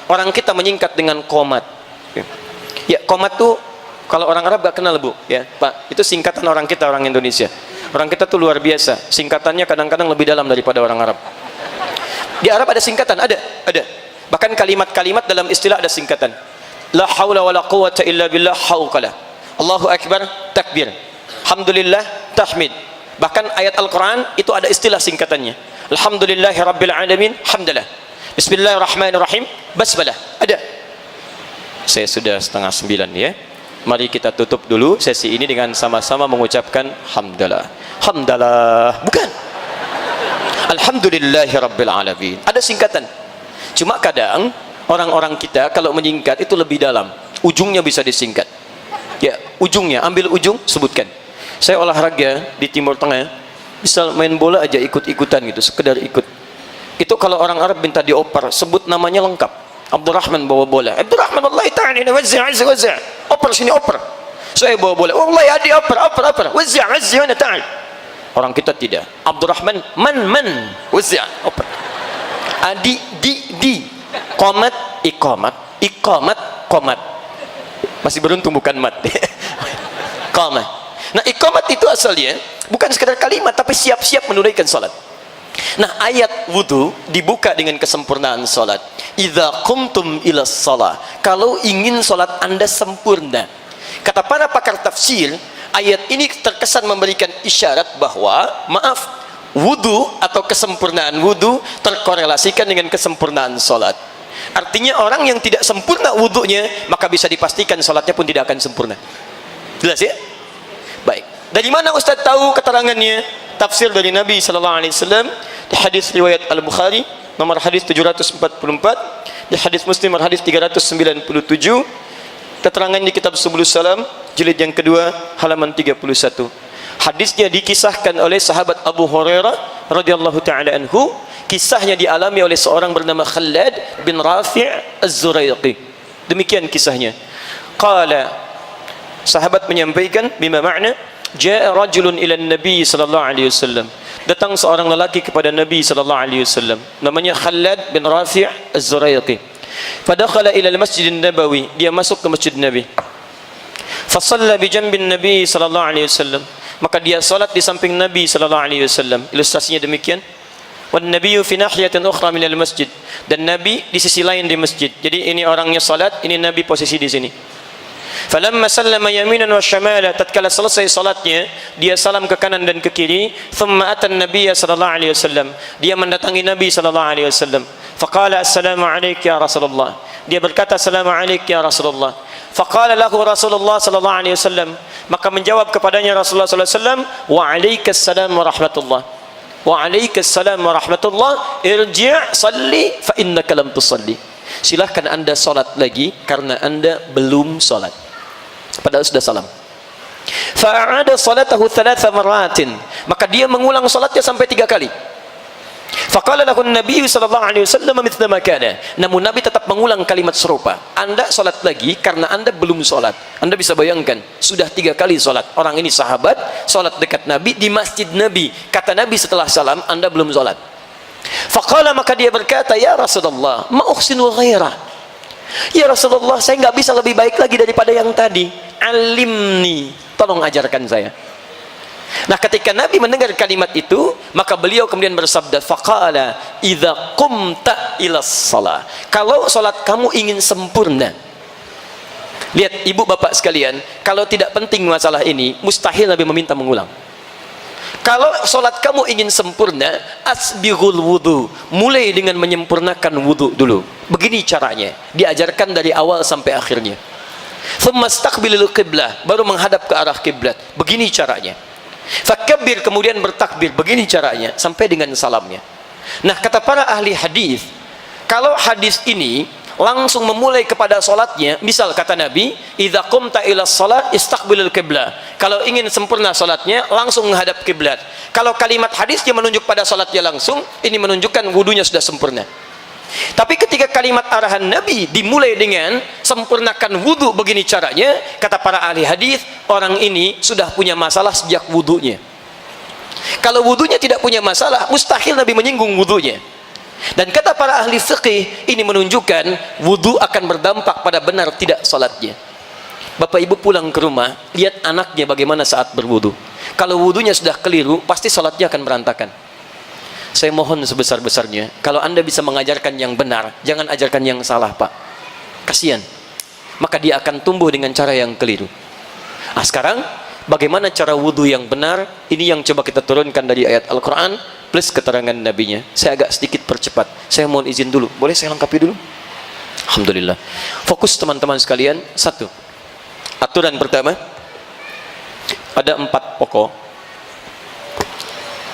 Orang kita menyingkat dengan qomat. Ya, qomat tuh kalau orang Arab gak kenal, Bu, ya, Pak. Itu singkatan orang kita, orang Indonesia. Orang kita tuh luar biasa. Singkatannya kadang-kadang lebih dalam daripada orang Arab. Di Arab ada singkatan, ada. Bahkan kalimat-kalimat dalam istilah ada singkatan. La haula wala quwwata illa billah, hauqala. Allahu akbar, takbir. Alhamdulillah, tahmid. Bahkan ayat Al-Quran itu ada istilah singkatannya. Alhamdulillahi rabbil alamin, hamdalah. Bismillahirrahmanirrahim, basmalah. Ada. Saya sudah 8:30 ya. Mari kita tutup dulu sesi ini dengan sama-sama mengucapkan hamdalah. Hamdalah. Bukan. Alhamdulillahi rabbil alamin. Ada singkatan. Cuma kadang orang-orang kita kalau menyingkat itu lebih dalam. Ujungnya bisa disingkat. Ya, ujungnya, ambil ujung, sebutkan. Saya olahraga di Timur Tengah, bisa main bola aja ikut-ikutan gitu, sekedar ikut. Itu kalau orang Arab minta dioper, sebut namanya lengkap. Abdurrahman bawa bola. Abdurrahman wallahi ta'ala wazza. Oper sini oper. Saya bawa bola. Wallahi adi oper. Wazza ana ta'al. Orang kita tidak. Abdurrahman man wazza oper. Adi di. Qomat iqamat. Masih beruntung bukan mat. Qomat. Nah, iqamat itu asalnya bukan sekedar kalimat tapi siap-siap menunaikan salat. Nah, ayat wudu dibuka dengan kesempurnaan salat. Idza qumtum ilas shalah, kalau ingin salat Anda sempurna. Kata para pakar tafsir, ayat ini terkesan memberikan isyarat bahwa wudu atau kesempurnaan wudu terkorelasikan dengan kesempurnaan salat. Artinya orang yang tidak sempurna wudunya, maka bisa dipastikan salatnya pun tidak akan sempurna. Jelas ya? Baik. Dari mana Ustaz tahu keterangannya? Tafsir dari Nabi sallallahu alaihi wasallam di hadis riwayat Al-Bukhari nomor hadis 744, di hadis Muslim nomor hadis 397, keterangan di kitab Subulus Salam jilid yang kedua halaman 31. Hadisnya dikisahkan oleh sahabat Abu Hurairah radhiyallahu taala anhu. Kisahnya dialami oleh seorang bernama Khalad bin Rafi' Az-Zuraiqi. Demikian kisahnya. Qala, sahabat menyampaikan, bima makna jaa rajulun ila nabi sallallahu alaihi wasallam. Datang seorang lelaki kepada Nabi sallallahu alaihi wasallam, namanya Khalad bin Rafi' Az-Zuraiqi. Fadakhala ila al-Masjid an-Nabawi, dia masuk ke Masjid Nabi. Fasalla bi jambin Nabi sallallahu alaihi wasallam. Maka dia salat di samping Nabi sallallahu alaihi wasallam. Ilustrasinya demikian. Wan nabiyyu fi nahiyatin ukhra min al-masjid. Dan Nabi di sisi lain di masjid. Jadi ini orangnya salat, ini Nabi posisi di sini. Falamma sallama yaminan wa shamala, tatkala selesai salatnya, dia salam ke kanan dan ke kiri. Thumma atan nabiyya sallallahu alaihi wasallam. Dia mendatangi Nabi sallallahu alaihi wasallam. Faqala assalamu alayka ya Rasulullah. Dia berkata assalamu alayka ya Rasulullah. Faqala lahu Rasulullah sallallahu alaihi wasallam. Maka menjawab kepadanya Rasulullah sallallahu alaihi wasallam, wa alaikassalam wa rahmatullah. Wa alaikassalam wa rahmatullah. Irji' salli fa innaka lam tusalli. Silahkan anda salat lagi karena anda belum salat. Padahal sudah salam. Fa'ada salatahu 3 maratin. Maka dia mengulang salatnya sampai 3 kali. Faqala lahu an-nabiy sallallahu alaihi wasallam mithla ma kana. Namun Nabi tetap mengulang kalimat serupa. Anda salat lagi karena anda belum salat. Anda bisa bayangkan, sudah 3 kali salat. Orang ini sahabat, salat dekat Nabi di masjid Nabi. Kata Nabi setelah salam, anda belum salat. Faqala, maka dia berkata, ya Rasulullah, ma uhsinu ghairah. Ya Rasulullah, saya nggak bisa lebih baik lagi daripada yang tadi. Alimni, tolong ajarkan saya. Nah, ketika Nabi mendengar kalimat itu, maka beliau kemudian bersabda, faqala idza qumta ila shalah. Kalau salat kamu ingin sempurna. Lihat ibu bapak sekalian, kalau tidak penting masalah ini, mustahil Nabi meminta mengulang. Kalau salat kamu ingin sempurna, asbighul wudu. Mulai dengan menyempurnakan wudu dulu. Begini caranya, diajarkan dari awal sampai akhirnya. Thumma istaqbilul qiblah, baru menghadap ke arah kiblat. Begini caranya. Fakabbir, kemudian bertakbir. Begini caranya sampai dengan salamnya. Nah, kata para ahli hadis, kalau hadis ini langsung memulai kepada salatnya, misal kata Nabi, idza qumta ila shalah istaqbilul qiblah. Kalau ingin sempurna salatnya, langsung menghadap kiblat. Kalau kalimat hadisnya menunjuk pada salatnya langsung, ini menunjukkan wudunya sudah sempurna. Tapi ketika kalimat arahan Nabi dimulai dengan sempurnakan wudu, begini caranya, kata para ahli hadis, orang ini sudah punya masalah sejak wudunya. Kalau wudunya tidak punya masalah, mustahil Nabi menyinggung wudunya. Dan kata para ahli fiqih, ini menunjukkan wudu akan berdampak pada benar tidak salatnya. Bapak ibu pulang ke rumah, lihat anaknya bagaimana saat berwudu. Kalau wudunya sudah keliru, pasti salatnya akan berantakan. Saya mohon sebesar-besarnya, kalau anda bisa mengajarkan yang benar, jangan ajarkan yang salah, Pak. Kasihan. Maka dia akan tumbuh dengan cara yang keliru. Nah, sekarang bagaimana cara wudu yang benar? Ini yang coba kita turunkan dari ayat Al-Quran plus keterangan nabinya. Saya agak sedikit percepat. Saya mohon izin dulu. Boleh saya lengkapi dulu? Alhamdulillah. Fokus teman-teman sekalian. 1. Aturan pertama, ada 4 pokok.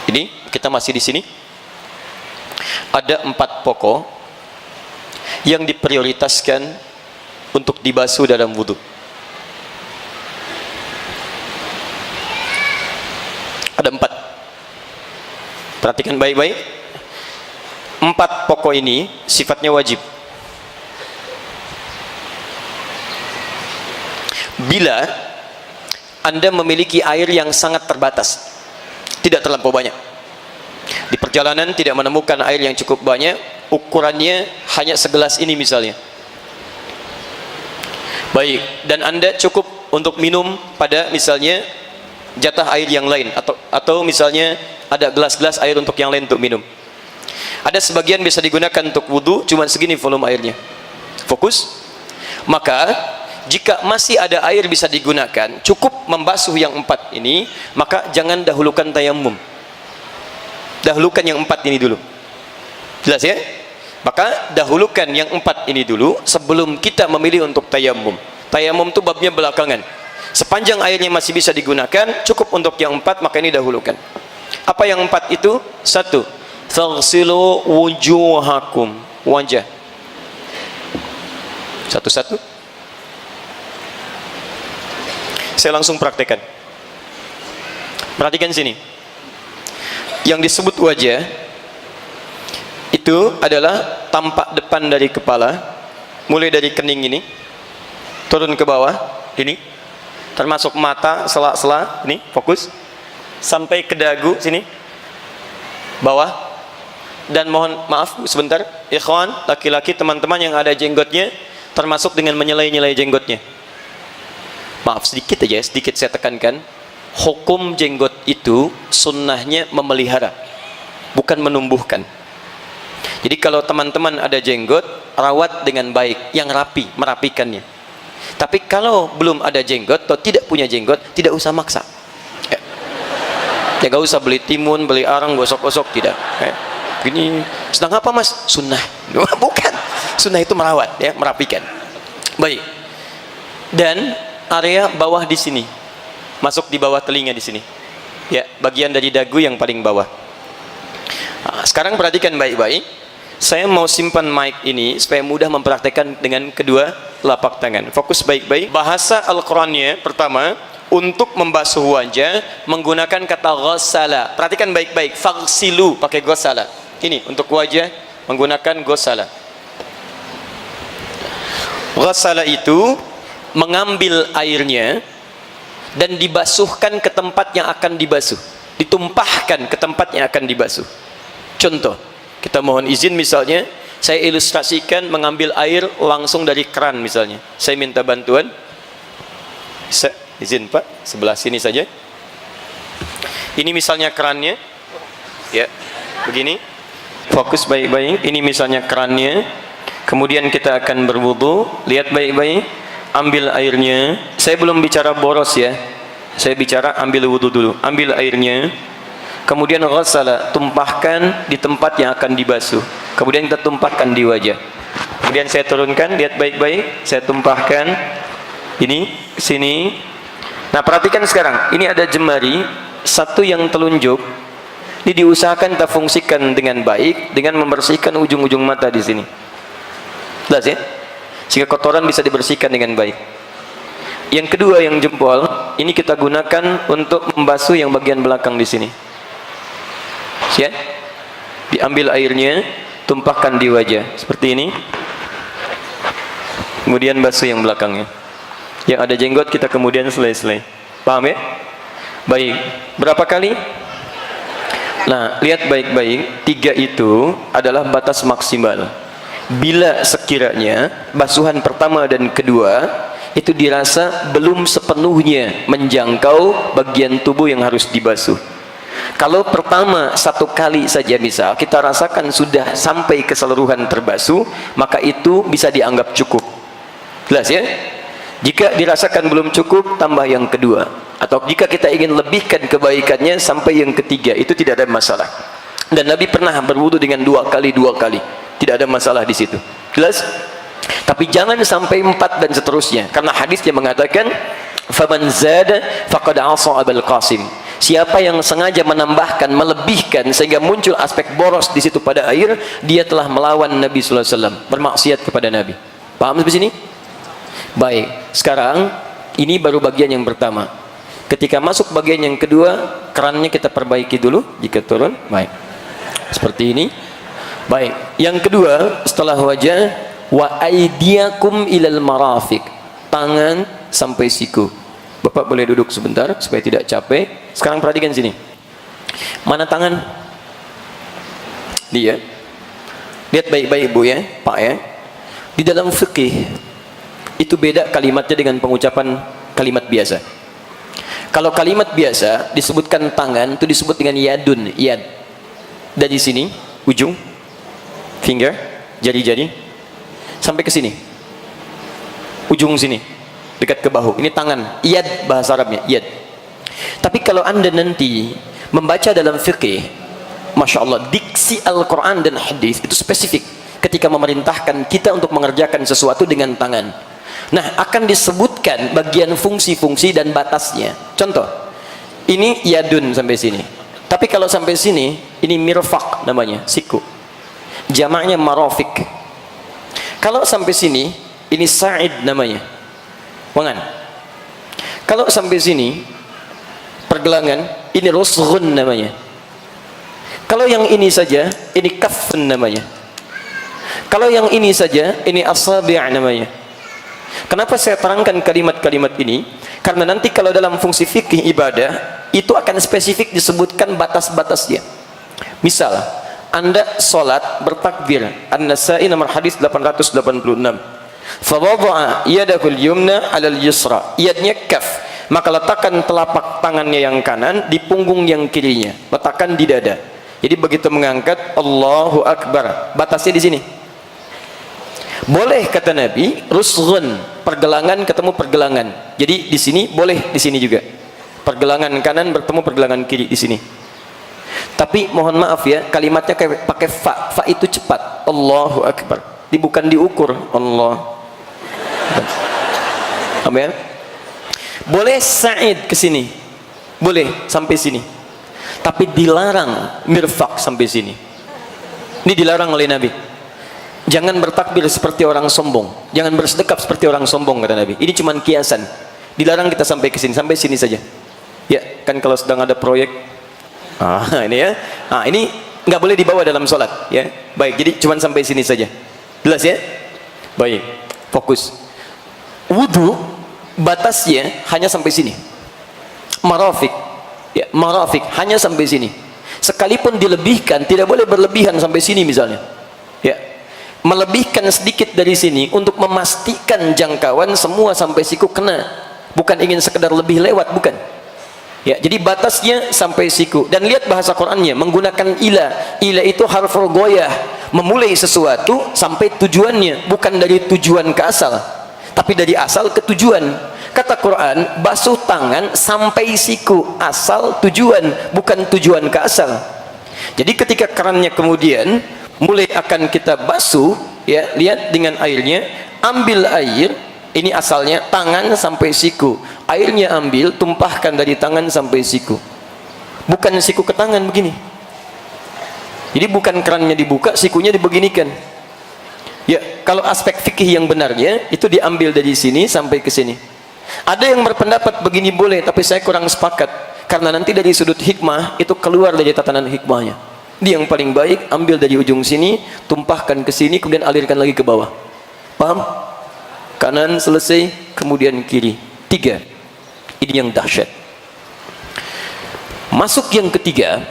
Ini kita masih di sini. Ada 4 pokok yang diprioritaskan untuk dibasuh dalam wudu. Ada 4. Perhatikan baik-baik. 4 pokok ini sifatnya wajib. Bila Anda memiliki air yang sangat terbatas, tidak terlampau banyak. Di perjalanan tidak menemukan air yang cukup banyak, ukurannya hanya segelas ini misalnya. Baik, dan Anda cukup untuk minum pada misalnya jatah air yang lain, atau misalnya ada gelas-gelas air untuk yang lain untuk minum. Ada sebagian bisa digunakan untuk wudu, cuma segini volume airnya. Fokus. Maka jika masih ada air bisa digunakan, cukup membasuh yang 4 ini, maka jangan dahulukan tayamum. Dahulukan yang 4 ini dulu. Jelas ya? Maka dahulukan yang 4 ini dulu sebelum kita memilih untuk tayamum. Tayamum itu babnya belakangan. Sepanjang airnya masih bisa digunakan, cukup untuk yang 4, maka ini dahulukan. Apa yang 4 itu? 1. Faghsilu wujuhakum. Wajah. Satu-satu. Saya langsung praktekkan. Perhatikan sini. Yang disebut wajah itu adalah tampak depan dari kepala, mulai dari kening ini turun ke bawah ini, termasuk mata, sela-sela ini, fokus sampai ke dagu sini bawah. Dan mohon maaf sebentar, ikhwan laki-laki teman-teman yang ada jenggotnya, termasuk dengan menyelai-nyelai jenggotnya. Maaf sedikit aja, sedikit saya tekankan. Hukum jenggot itu sunnahnya memelihara, bukan menumbuhkan. Jadi kalau teman-teman ada jenggot, rawat dengan baik, yang rapi, merapikannya. Tapi kalau belum ada jenggot atau tidak punya jenggot, tidak usah maksa. Ya gak usah beli timun, beli arang, gosok-gosok, tidak. Ini sedang apa mas? Sunnah. Bukan. Sunnah itu merawat, ya, merapikan. Baik. Dan area bawah di sini, masuk di bawah telinga di sini. Ya, bagian dari dagu yang paling bawah. Nah, sekarang perhatikan baik-baik. Saya mau simpan mic ini supaya mudah mempraktekkan dengan kedua telapak tangan. Fokus baik-baik. Bahasa Al-Qur'annya pertama, untuk membasuh wajah menggunakan kata ghassala. Perhatikan baik-baik. Faghsilu pakai ghassala. Ini untuk wajah menggunakan ghassala. Ghassala itu mengambil airnya dan dibasuhkan ke tempat yang akan dibasuh. Ditumpahkan ke tempat yang akan dibasuh. Contoh, kita mohon izin misalnya, saya ilustrasikan mengambil air langsung dari keran misalnya. Saya minta bantuan. Bisa izin Pak, sebelah sini saja. Ini misalnya kerannya. Ya, begini. Fokus baik-baik. Ini misalnya kerannya. Kemudian kita akan berwudu. Lihat baik-baik. Ambil airnya. Saya belum bicara boros ya. Saya bicara ambil wudu dulu. Ambil airnya. Kemudian ghassala, tumpahkan di tempat yang akan dibasuh. Kemudian kita tumpahkan di wajah. Kemudian saya turunkan, lihat baik-baik. Saya tumpahkan ini, sini. Nah, perhatikan sekarang. Ini ada jemari, satu yang telunjuk. Ini diusahakan kita fungsikan dengan baik dengan membersihkan ujung-ujung mata di sini. Jelas ya? Sehingga kotoran bisa dibersihkan dengan baik. Yang kedua yang jempol, ini kita gunakan untuk membasuh yang bagian belakang di sini. Ya, diambil airnya, tumpahkan di wajah seperti ini. Kemudian basuh yang belakangnya. Yang ada jenggot kita kemudian selai-selai. Paham ya? Baik. Berapa kali? Nah, lihat baik-baik. 3 itu adalah batas maksimal. Bila sekiranya basuhan pertama dan kedua itu dirasa belum sepenuhnya menjangkau bagian tubuh yang harus dibasuh. Kalau pertama 1 kali saja misal kita rasakan sudah sampai keseluruhan terbasuh, maka itu bisa dianggap cukup. Jelas ya? Jika dirasakan belum cukup, tambah yang kedua. Atau jika kita ingin lebihkan kebaikannya sampai yang ketiga, itu tidak ada masalah. Dan Nabi pernah berwudu dengan 2 kali. Tidak ada masalah di situ. Jelas? Tapi jangan sampai 4 dan seterusnya. Karena hadisnya mengatakan, "Faman zada faqad 'asa Abul Qasim." Siapa yang sengaja menambahkan, melebihkan sehingga muncul aspek boros di situ pada air, dia telah melawan Nabi sallallahu alaihi wasallam, bermaksiat kepada Nabi. Paham sampai sini? Baik. Sekarang ini baru bagian yang pertama. Ketika masuk bagian yang kedua, kerannya kita perbaiki dulu jika turun. Baik. Seperti ini. Baik. Yang kedua, setelah wajah, wa aydiyakum ilal marafiq. Tangan sampai siku. Bapak boleh duduk sebentar supaya tidak capek. Sekarang perhatikan sini. Mana tangan? Dia. Lihat baik-baik Bu ya, Pak ya. Di dalam fikih itu beda kalimatnya dengan pengucapan kalimat biasa. Kalau kalimat biasa disebutkan tangan itu disebut dengan yadun, yad. Dari sini ujung finger, jari-jari sampai ke sini. Ujung sini. Dekat ke bahu, ini tangan, yad bahasa Arabnya, yad. Tapi kalau anda nanti membaca dalam fikih, Masya Allah, diksi Al-Quran dan hadis itu spesifik ketika memerintahkan kita untuk mengerjakan sesuatu dengan tangan. Nah, akan disebutkan bagian fungsi-fungsi dan batasnya. Contoh, ini yadun sampai sini. Tapi kalau sampai sini, ini mirfaq namanya, siku. Jamaknya marofik. Kalau sampai sini, ini sa'id namanya. Wangan. Kalau sampai sini pergelangan, ini rusghun namanya. Kalau yang ini saja, ini kaffun namanya. Kalau yang ini saja, ini asabi' namanya. Kenapa saya terangkan kalimat-kalimat ini? Karena nanti kalau dalam fungsi fikih ibadah, itu akan spesifik disebutkan batas-batasnya. Misal, Anda sholat bertakbir. An-Nasa'i nomor hadis 886. Fawada'a yadahul yumna 'alal yusra. Yadnya kaf. Maka letakkan telapak tangannya yang kanan di punggung yang kirinya. Letakkan di dada. Jadi begitu mengangkat, Allahu Akbar. Batasnya di sini. Boleh kata Nabi, rusghun, pergelangan ketemu pergelangan. Jadi di sini boleh, di sini juga. Pergelangan kanan bertemu pergelangan kiri di sini. Tapi mohon maaf ya, kalimatnya kayak pakai fa. Fa itu cepat. Allahu Akbar. Bukan diukur. Allah. Amin. Boleh sa'id ke sini. Boleh sampai sini. Tapi dilarang mirfaq sampai sini. Ini dilarang oleh Nabi. Jangan bertakbir seperti orang sombong. Jangan bersedekap seperti orang sombong kata Nabi. Ini cuma kiasan. Dilarang kita sampai ke sini, sampai sini saja. Ya, kan kalau sedang ada proyek. Ini ya. Ini nggak boleh dibawa dalam sholat, ya. Baik, jadi cuma sampai sini saja. Jelas ya? Baik. Fokus. Wudu batasnya hanya sampai sini. Marafiq. Ya, marafiq hanya sampai sini. Sekalipun dilebihkan, tidak boleh berlebihan sampai sini misalnya. Ya. Melebihkan sedikit dari sini untuk memastikan jangkauan semua sampai siku kena. Bukan ingin sekedar lebih lewat, bukan. Ya, jadi batasnya sampai siku. Dan lihat bahasa Qur'annya menggunakan ila. Ila itu harful ghoyah, memulai sesuatu sampai tujuannya, bukan dari tujuan ke asal, tapi dari asal ke tujuan. Kata Quran, basuh tangan sampai siku, asal tujuan, bukan tujuan ke asal. Jadi ketika kerannya kemudian mulai akan kita basuh, ya, lihat dengan airnya, ambil air, ini asalnya tangan sampai siku, airnya ambil, tumpahkan dari tangan sampai siku, bukan siku ke tangan begini. Jadi bukan kerannya dibuka, sikunya dibeginikan. Ya, kalau aspek fikih yang benarnya itu diambil dari sini sampai ke sini. Ada yang berpendapat begini boleh, tapi saya kurang sepakat karena nanti dari sudut hikmah itu keluar dari tatanan hikmahnya. Dia yang paling baik ambil dari ujung sini, tumpahkan ke sini, kemudian alirkan lagi ke bawah. Paham? Kanan selesai, kemudian kiri. 3. Ini yang dahsyat. Masuk yang ketiga,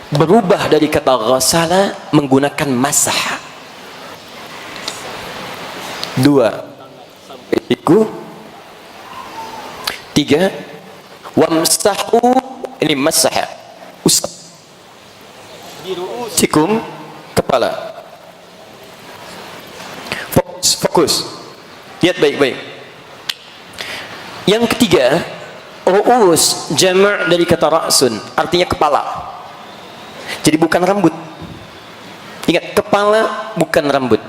berubah dari kata ghasala menggunakan masah. 2 sampai siku. 3 wamsahu, ini masah, usap sikum, kepala. Fokus, lihat baik-baik. Yang ketiga, ru'us, jama' dari kata ra'sun, artinya kepala. Jadi bukan rambut. Ingat, kepala bukan rambut.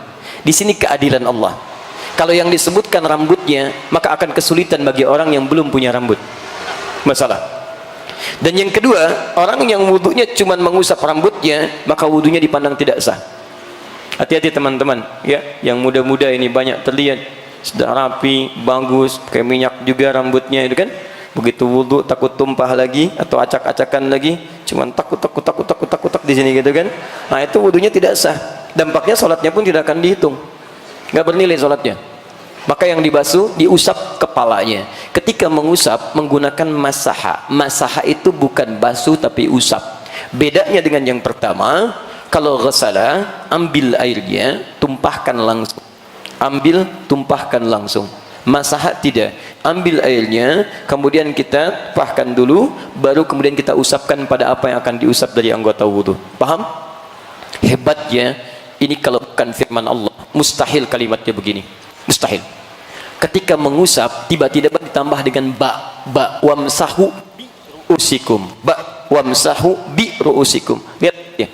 Di sini keadilan Allah. Kalau yang disebutkan rambutnya, maka akan kesulitan bagi orang yang belum punya rambut. Masalah. Dan yang kedua, orang yang wudunya cuma mengusap rambutnya, maka wudunya dipandang tidak sah. Hati-hati teman-teman, ya, yang muda-muda ini banyak terlihat sudah rapi, bagus, pakai minyak juga rambutnya itu kan. Begitu wudu takut tumpah lagi atau acak-acakan lagi, cuman takut di sini gitu kan. Nah, itu wudunya tidak sah. Dampaknya sholatnya pun tidak akan dihitung. Nggak bernilai sholatnya. Maka yang dibasuh, diusap kepalanya. Ketika mengusap menggunakan masaha. Masaha itu bukan basuh tapi usap. Bedanya dengan yang pertama, kalau ghasala, ambil airnya, tumpahkan langsung. Ambil, tumpahkan langsung. Masaha tidak. Ambil airnya, kemudian kita tumpahkan dulu, baru kemudian kita usapkan pada apa yang akan diusap dari anggota wudu. Paham? Hebatnya, ini kalau bukan firman Allah, mustahil kalimatnya begini. Mustahil. Ketika mengusap, tiba-tiba ditambah dengan ba wamsahu bi ru'usikum. Ba wamsahu bi ru'usikum. Lihat ya.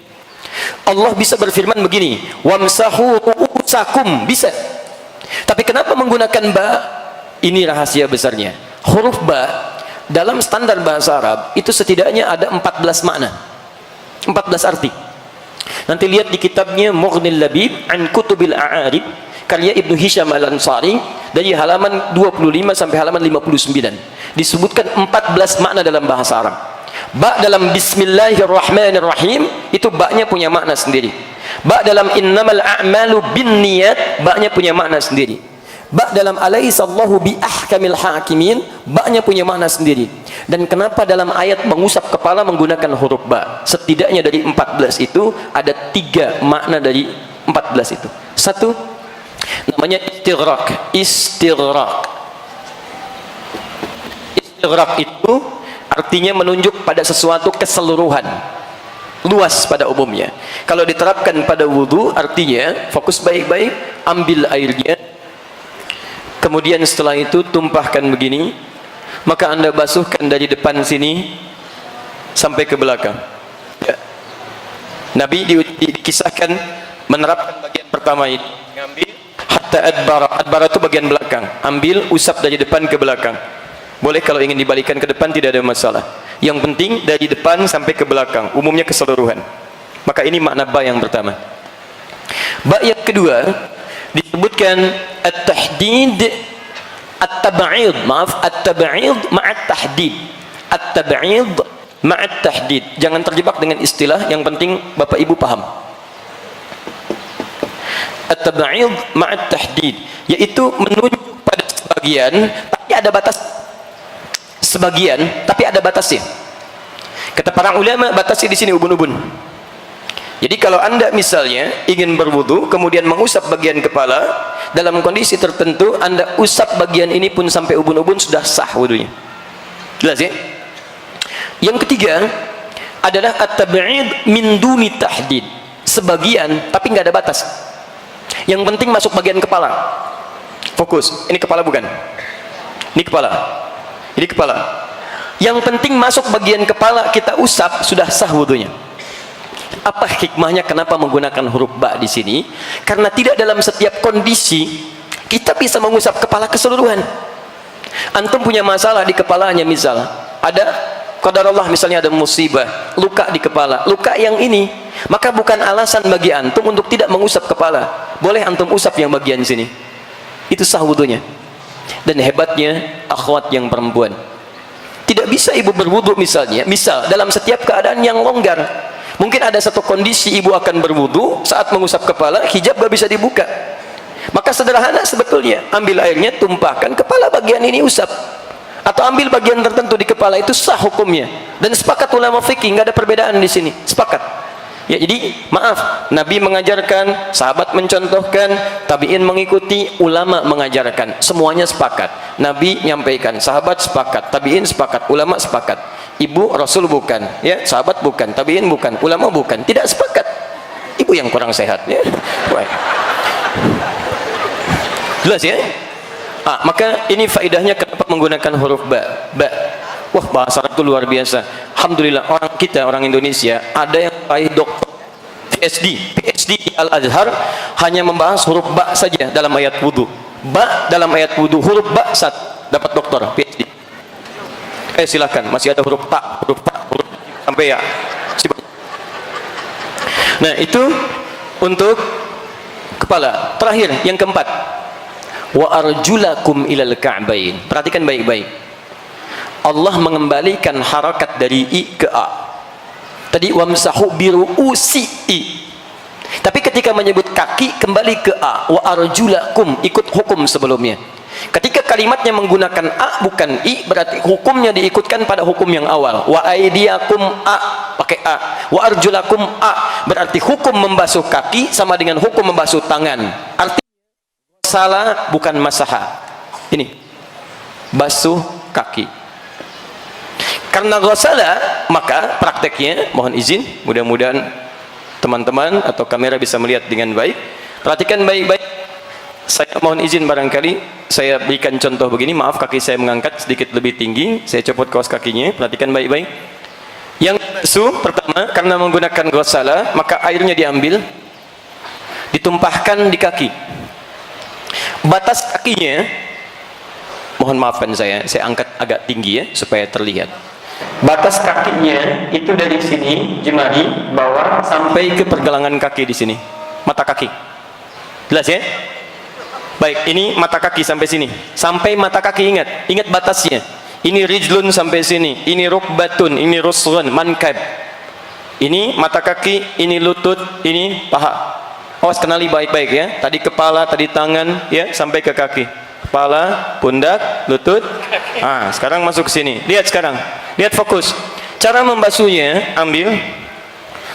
Allah bisa berfirman begini, wamsahu ru'usakum, bisa. Tapi kenapa menggunakan ba? Ini rahasia besarnya. Huruf ba dalam standar bahasa Arab itu setidaknya ada 14 makna. 14 arti. Nanti lihat di kitabnya Mughnil Labib an Kutubil A'arib karya Ibnu Hisham Al-Ansari dari halaman 25 sampai halaman 59. Disebutkan 14 makna dalam bahasa Arab. Ba dalam Bismillahirrahmanirrahim itu ba-nya punya makna sendiri. Ba dalam innamal a'malu binniyat, ba-nya punya makna sendiri. Ba dalam alaihissallahu bi ahkamil hakimin, ba-nya punya makna sendiri. Dan kenapa dalam ayat mengusap kepala menggunakan huruf ba? Setidaknya dari 14 itu ada 3 makna dari 14 itu. Satu, namanya istighraq. Istighraq itu artinya menunjuk pada sesuatu keseluruhan, luas pada umumnya. Kalau diterapkan pada wudu, artinya fokus baik-baik, ambil airnya, kemudian setelah itu tumpahkan begini, maka Anda basuhkan dari depan sini sampai ke belakang. Ya. Nabi dikisahkan menerapkan bagian pertama ini, ngambil hatta adbara. Adbara itu bagian belakang, ambil, usap dari depan ke belakang. Boleh kalau ingin dibalikan ke depan, tidak ada masalah. Yang penting dari depan sampai ke belakang, umumnya keseluruhan. Maka ini makna ba yang pertama. Ba yang kedua disebutkan at-tahdid, at-tab'id, maaf, at-tab'id ma'at tahdid. At-tab'id ma'at tahdid. Jangan terjebak dengan istilah, yang penting Bapak Ibu paham. At-tab'id ma'at tahdid, yaitu menunjuk pada sebagian tapi ada batas. Sebagian tapi ada batasnya. Kata para ulama, batasnya di sini ubun-ubun. Jadi kalau Anda misalnya ingin berwudu kemudian mengusap bagian kepala, dalam kondisi tertentu Anda usap bagian ini pun sampai ubun-ubun, sudah sah wudunya. Jelas ya? Yang ketiga adalah at-tab'id min duni tahdid. Sebagian tapi nggak ada batas. Yang penting masuk bagian kepala. Fokus. Ini kepala bukan? Ini kepala. Ini kepala. Yang penting masuk bagian kepala, kita usap, sudah sah wudunya. Apa hikmahnya kenapa menggunakan huruf ba di sini? Karena tidak dalam setiap kondisi kita bisa mengusap kepala keseluruhan. Antum punya masalah di kepalanya, misal ada qadarullah, misalnya ada musibah, luka di kepala, luka yang ini, maka bukan alasan bagi antum untuk tidak mengusap kepala. Boleh antum usap yang bagian sini, itu sah wudunya. Dan hebatnya akhwat yang perempuan, tidak bisa ibu berwudu misalnya, misal dalam setiap keadaan yang longgar. Mungkin ada satu kondisi ibu akan berwudu, saat mengusap kepala hijab gak bisa dibuka, maka sederhana sebetulnya, ambil airnya, tumpahkan, kepala bagian ini usap, atau ambil bagian tertentu di kepala, itu sah hukumnya. Dan sepakat ulama fikih, nggak ada perbedaan di sini, sepakat. Ya, jadi maaf, Nabi mengajarkan, sahabat mencontohkan, tabi'in mengikuti, ulama mengajarkan, semuanya sepakat. Nabi nyampaikan, sahabat sepakat, tabi'in sepakat, ulama sepakat. Ibu Rasul bukan, ya, sahabat bukan, tabi'in bukan, ulama bukan, tidak sepakat. Ibu yang kurang sehat, ya. Jelas ya? Maka ini faedahnya kenapa menggunakan huruf ba. Ba. Wah, bahasa Arab itu luar biasa. Alhamdulillah, orang Indonesia ada yang raih doktor PhD di Al-Azhar hanya membahas huruf ba saja dalam ayat wudu. Ba dalam ayat wudu, huruf ba dapat doktor PhD. Silakan, masih ada huruf ta, huruf sampai ya. Nah, itu untuk kepala. Terakhir, yang keempat, wa arjulakum ilal ka'bain. Perhatikan baik-baik. Allah mengembalikan harakat dari i ke a. Tadi wamsahu biru'usi i. Tapi ketika menyebut kaki kembali ke a. Wa arjulakum, ikut hukum sebelumnya. Ketika kalimatnya menggunakan a bukan i, berarti hukumnya diikutkan pada hukum yang awal. Wa aidiakum a, pakai a. Wa arjulakum a, berarti hukum membasuh kaki sama dengan hukum membasuh tangan. Artinya salah bukan masaha. Ini basuh kaki. Karena ghasala, maka prakteknya, mohon izin, mudah-mudahan teman-teman atau kamera bisa melihat dengan baik. Perhatikan baik-baik. Saya mohon izin, barangkali saya berikan contoh begini. Maaf, kaki saya mengangkat sedikit lebih tinggi, saya copot kaos kakinya. Perhatikan baik-baik. Yang basuh pertama, karena menggunakan ghasala, maka airnya diambil, ditumpahkan di kaki. Batas kakinya, mohon maafkan saya angkat agak tinggi ya supaya terlihat. Batas kakinya itu dari sini jemari bawah sampai ke pergelangan kaki di sini, mata kaki. Jelas ya? Baik, ini mata kaki sampai sini, sampai mata kaki, ingat batasnya. Ini rijlun sampai sini, ini rukbatun, ini rusghun, mankab. Ini mata kaki, ini lutut, ini paha. Awas, kenali baik-baik ya. Tadi kepala, tadi tangan, ya, sampai ke kaki. Kepala, pundak, lutut. Sekarang masuk ke sini. Lihat sekarang. Lihat, fokus. Cara membasuhnya, ambil,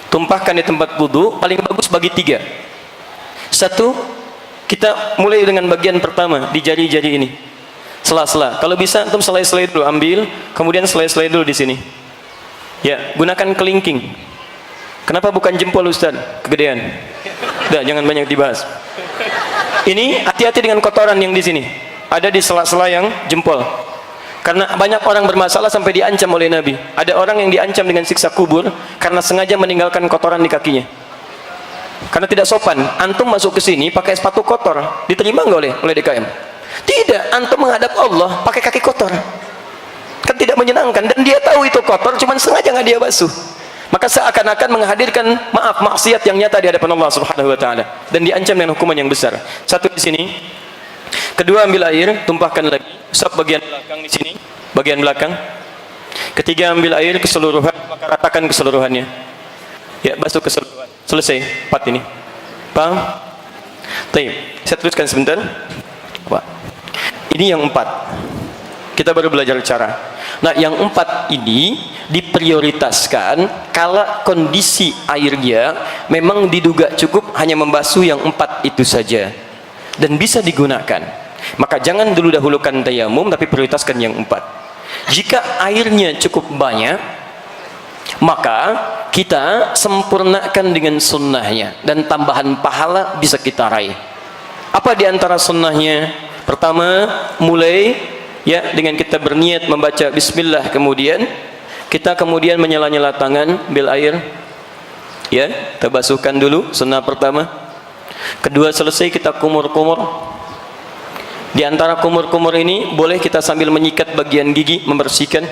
tumpahkan di tempat wudu, paling bagus bagi 3. 1, Kita mulai dengan bagian pertama di jari-jari ini, sela-sela. Kalau bisa antum selai-selai dulu, ambil, kemudian selai-selai dulu di sini. Ya, gunakan kelingking. Kenapa bukan jempol Ustaz? Kegedean. Udah, jangan banyak dibahas. Ini hati-hati dengan kotoran yang di sini. Ada di sela-sela yang jempol. Karena banyak orang bermasalah sampai diancam oleh Nabi. Ada orang yang diancam dengan siksa kubur karena sengaja meninggalkan kotoran di kakinya. Karena tidak sopan. Antum masuk ke sini pakai sepatu kotor, diterima nggak oleh DKM? Tidak. Antum menghadap Allah pakai kaki kotor. Kan tidak menyenangkan. Dan dia tahu itu kotor, cuman sengaja nggak dia basuh. Maka seakan-akan menghadirkan maksiat yang nyata di hadapan Allah Subhanahu wa taala dan diancam dengan hukuman yang besar. Satu di sini. Kedua, ambil air, tumpahkan lagi. Usap bagian belakang di sini, bagian belakang. Ketiga, ambil air keseluruhan, maka ratakan keseluruhannya. Ya, basuh keseluruhan. Selesai 4 ini. Paham? Baik, saya teruskan sebentar. Pak. Ini yang 4. Kita baru belajar cara. Nah, yang 4 ini diprioritaskan kalau kondisi airnya memang diduga cukup hanya membasuh yang 4 itu saja dan bisa digunakan. Maka jangan dulu dahulukan tayamum, tapi prioritaskan yang 4. Jika airnya cukup banyak, maka kita sempurnakan dengan sunnahnya dan tambahan pahala bisa kita raih. Apa di antara sunnahnya? Pertama, mulai ya dengan kita berniat membaca bismillah, kemudian kita menyela-nyela tangan, ambil air ya, kita basuhkan dulu, sunnah pertama. Kedua, selesai kita kumur-kumur. Di antara kumur-kumur ini boleh kita sambil menyikat bagian gigi, membersihkan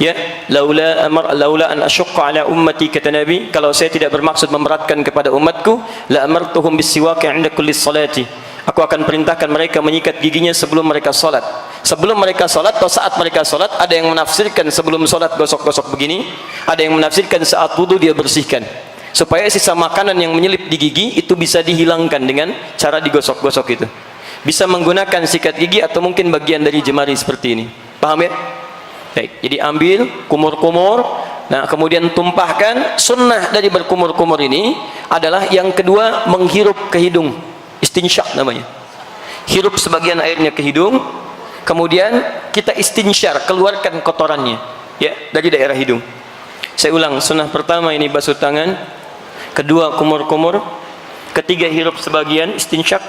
ya. Laula an asyqa ala ummati, kata Nabi, kalau saya tidak bermaksud memberatkan kepada umatku, la amartuhum bisiwak 'inda kulli salati, aku akan perintahkan mereka menyikat giginya sebelum mereka salat. Sebelum mereka salat atau saat mereka salat. Ada yang menafsirkan sebelum salat gosok-gosok begini, ada yang menafsirkan saat wudu dia bersihkan, supaya sisa makanan yang menyelip di gigi itu bisa dihilangkan dengan cara digosok-gosok itu. Bisa menggunakan sikat gigi atau mungkin bagian dari jemari seperti ini. Paham ya? Baik, jadi ambil, kumur-kumur, nah kemudian tumpahkan. Sunnah dari berkumur-kumur ini adalah yang kedua, menghirup ke hidung, istinsyak namanya. Hirup sebagian airnya ke hidung, kemudian kita istinsyar, keluarkan kotorannya ya dari daerah hidung. Saya ulang, sunnah pertama ini basuh tangan, kedua kumur-kumur, ketiga hirup sebagian, istinsyak,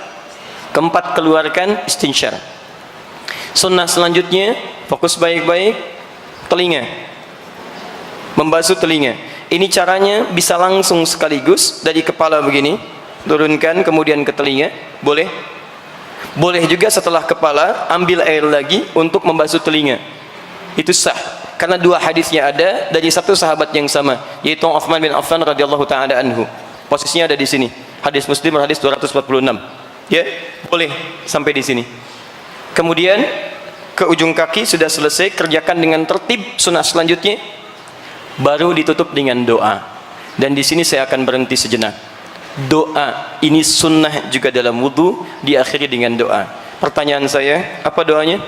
keempat keluarkan, istinsyar. Sunnah selanjutnya, fokus baik-baik, telinga, membasuh telinga. Ini caranya bisa langsung sekaligus dari kepala begini, turunkan kemudian ke telinga, boleh. Boleh juga setelah kepala ambil air lagi untuk membasuh telinga. Itu sah karena dua hadisnya ada dari satu sahabat yang sama, yaitu Utsman bin Affan radhiyallahu taala anhu. Posisinya ada di sini. Hadis Muslim hadis 246. Ya, boleh sampai di sini. Kemudian ke ujung kaki sudah selesai, kerjakan dengan tertib. Sunnah selanjutnya baru ditutup dengan doa. Dan di sini saya akan berhenti sejenak. Doa ini sunnah juga dalam wudu, diakhiri dengan doa. Pertanyaan saya, apa doanya?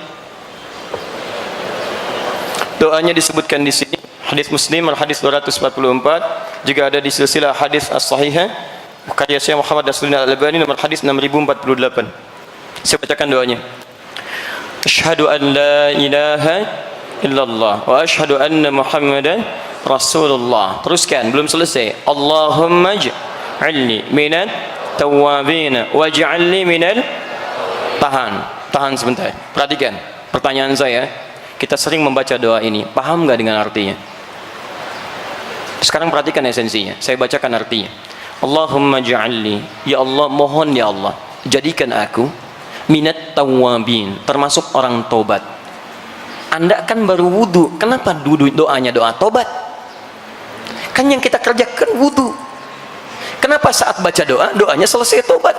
Doanya disebutkan di sini, hadis Muslim hadis 244, juga ada di silsilah hadis as-sahihah karya Syekh Muhammad Nasruddin Al-Albani nomor hadis 6048. Saya bacakan doanya. Asyhadu an la ilaha illallah wa asyhadu anna Muhammadan Rasulullah. Teruskan, belum selesai. Allahumma ij'alni minat tawwabin waj'alni minal, tahan sebentar. Perhatikan pertanyaan saya. Kita sering membaca doa ini, paham nggak dengan artinya? Sekarang perhatikan esensinya. Saya bacakan artinya. Allahumma ij'alni, ya Allah, mohon ya Allah, jadikan aku minat tawwabin, termasuk orang tobat. Anda kan baru wudu, kenapa doanya doa tobat? Kan yang kita kerjakan wudu. Kenapa saat baca doa, doanya selesai tobat?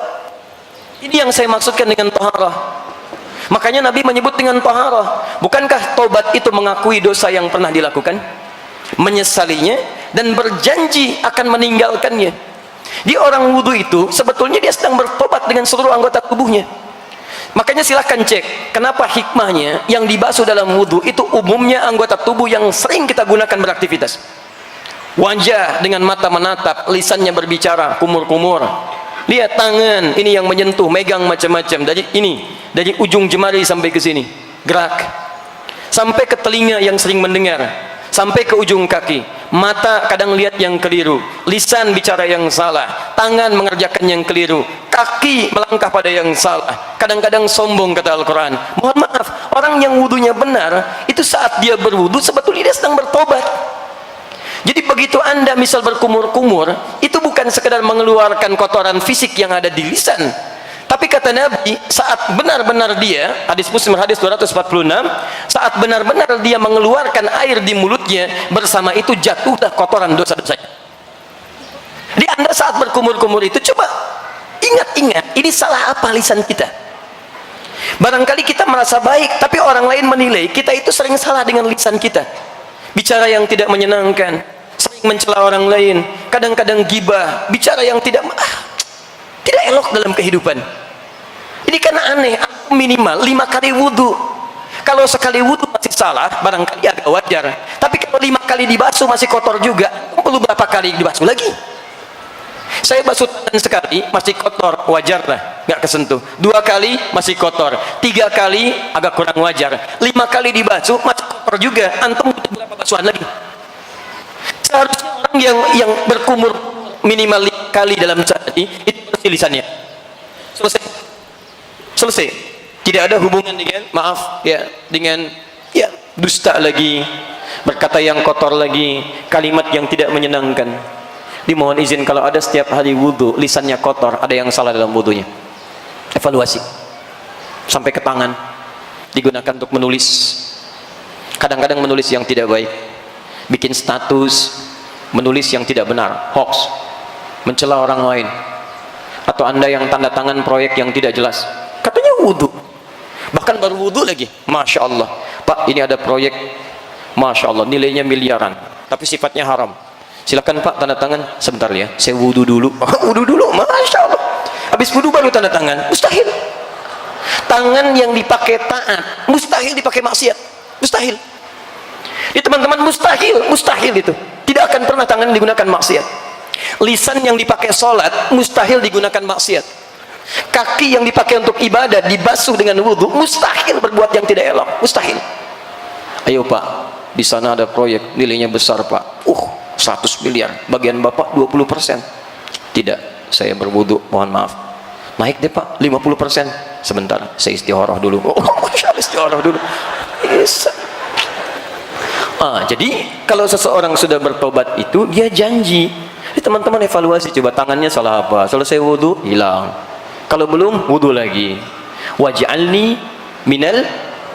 Ini yang saya maksudkan dengan taharah. Makanya Nabi menyebut dengan taharah. Bukankah tobat itu mengakui dosa yang pernah dilakukan, menyesalinya, dan berjanji akan meninggalkannya? Di orang wudu itu sebetulnya dia sedang bertobat dengan seluruh anggota tubuhnya. Makanya silahkan cek kenapa hikmahnya yang dibasuh dalam wudu itu umumnya anggota tubuh yang sering kita gunakan beraktivitas. Wajah dengan mata menatap, lisannya berbicara, kumur-kumur, Lihat tangan, ini yang menyentuh, megang macam-macam. Dari ujung jemari sampai ke sini, gerak. Sampai ke telinga yang sering mendengar, sampai ke ujung kaki. Mata kadang lihat yang keliru, lisan bicara yang salah, tangan mengerjakan yang keliru, kaki melangkah pada yang salah. Kadang-kadang sombong, kata Al-Quran. Mohon maaf, orang yang wudunya benar, itu saat dia berwudu, sebetulnya dia sedang bertobat. Jadi begitu Anda misal berkumur-kumur, itu bukan sekedar mengeluarkan kotoran fisik yang ada di lisan. Tapi kata Nabi, saat benar-benar dia, hadis Muslim hadis 246, saat benar-benar dia mengeluarkan air di mulutnya, bersama itu jatuhlah kotoran dosa-dosanya. Jadi Anda saat berkumur-kumur itu, coba ingat-ingat, ini salah apa lisan kita? Barangkali kita merasa baik, tapi orang lain menilai kita itu sering salah dengan lisan kita. Bicara yang tidak menyenangkan, sering mencela orang lain, kadang-kadang gibah, bicara yang tidak elok dalam kehidupan. Ini kan aneh, minimal 5 kali wudu. Kalau sekali wudu masih salah, barangkali agak wajar. Tapi kalau 5 kali dibasuh masih kotor juga, perlu berapa kali dibasuh lagi? Saya basuh tangan sekali, masih kotor, wajar lah, nggak kesentuh. 2 kali masih kotor, 3 kali agak kurang wajar, 5 kali dibasuh masih kotor juga. Antum butuh berapa basuhan lagi? Seharusnya orang yang berkumur minimal 5 kali dalam sehari itu bersih lisannya. Selesai. Tidak ada hubungan dengan dengan dusta lagi, berkata yang kotor lagi, kalimat yang tidak menyenangkan. Dimohon izin, kalau ada setiap hari wudu lisannya kotor, ada yang salah dalam wudunya. Evaluasi. Sampai ke tangan digunakan untuk menulis. Kadang-kadang menulis yang tidak baik, bikin status, menulis yang tidak benar, hoax, mencela orang lain. Atau Anda yang tanda tangan proyek yang tidak jelas, katanya wudu, bahkan baru wudu lagi, Masya Allah, Pak, ini ada proyek, Masya Allah, nilainya miliaran, tapi sifatnya haram. Silakan Pak tanda tangan. Sebentar ya, saya wudu dulu. Wudu dulu, Masya Allah. Habis wudu baru tanda tangan. Mustahil. Tangan yang dipakai taat, mustahil dipakai maksiat. Mustahil. Ini teman-teman, mustahil itu. Tidak akan pernah tangan digunakan maksiat. Lisan yang dipakai sholat, mustahil digunakan maksiat. Kaki yang dipakai untuk ibadah, dibasuh dengan wudu, mustahil berbuat yang tidak elok. Mustahil. Ayo Pak, di sana ada proyek, nilainya besar Pak. 100 miliar, bagian Bapak 20%. Tidak, saya berwudu, mohon maaf. Naik deh Pak, 50%. Sebentar, saya istikharah dulu. Istikharah dulu. Yes. Jadi kalau seseorang sudah bertobat itu, dia janji. Teman-teman evaluasi, coba tangannya salah apa? Selesai wudu, hilang. Kalau belum, wudu lagi. Waj'alni minal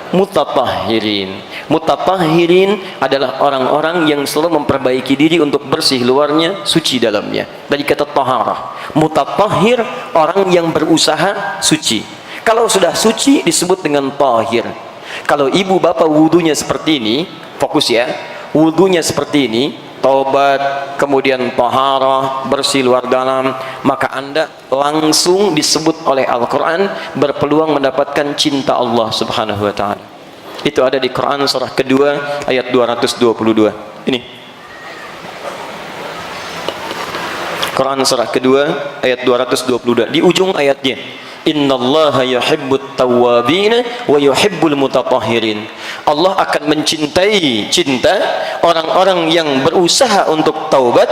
mutatahhirin. Mutatahhirin adalah orang-orang yang selalu memperbaiki diri untuk bersih luarnya, suci dalamnya. Dari kata taharah. Mutatahhir, orang yang berusaha suci. Kalau sudah suci disebut dengan tahir. Kalau ibu bapak wudunya seperti ini, fokus ya, wudunya seperti ini, taubat, kemudian taharah, bersih luar dalam, maka Anda langsung disebut oleh Al-Quran berpeluang mendapatkan cinta Allah Subhanahu wa ta'ala. Itu ada di Quran surah kedua ayat 222. Ini Quran surah kedua ayat 222, di ujung ayatnya, innallaha yuhibbut tawwabin wa yuhibbul mutatahhirin. Allah akan cinta orang-orang yang berusaha untuk taubat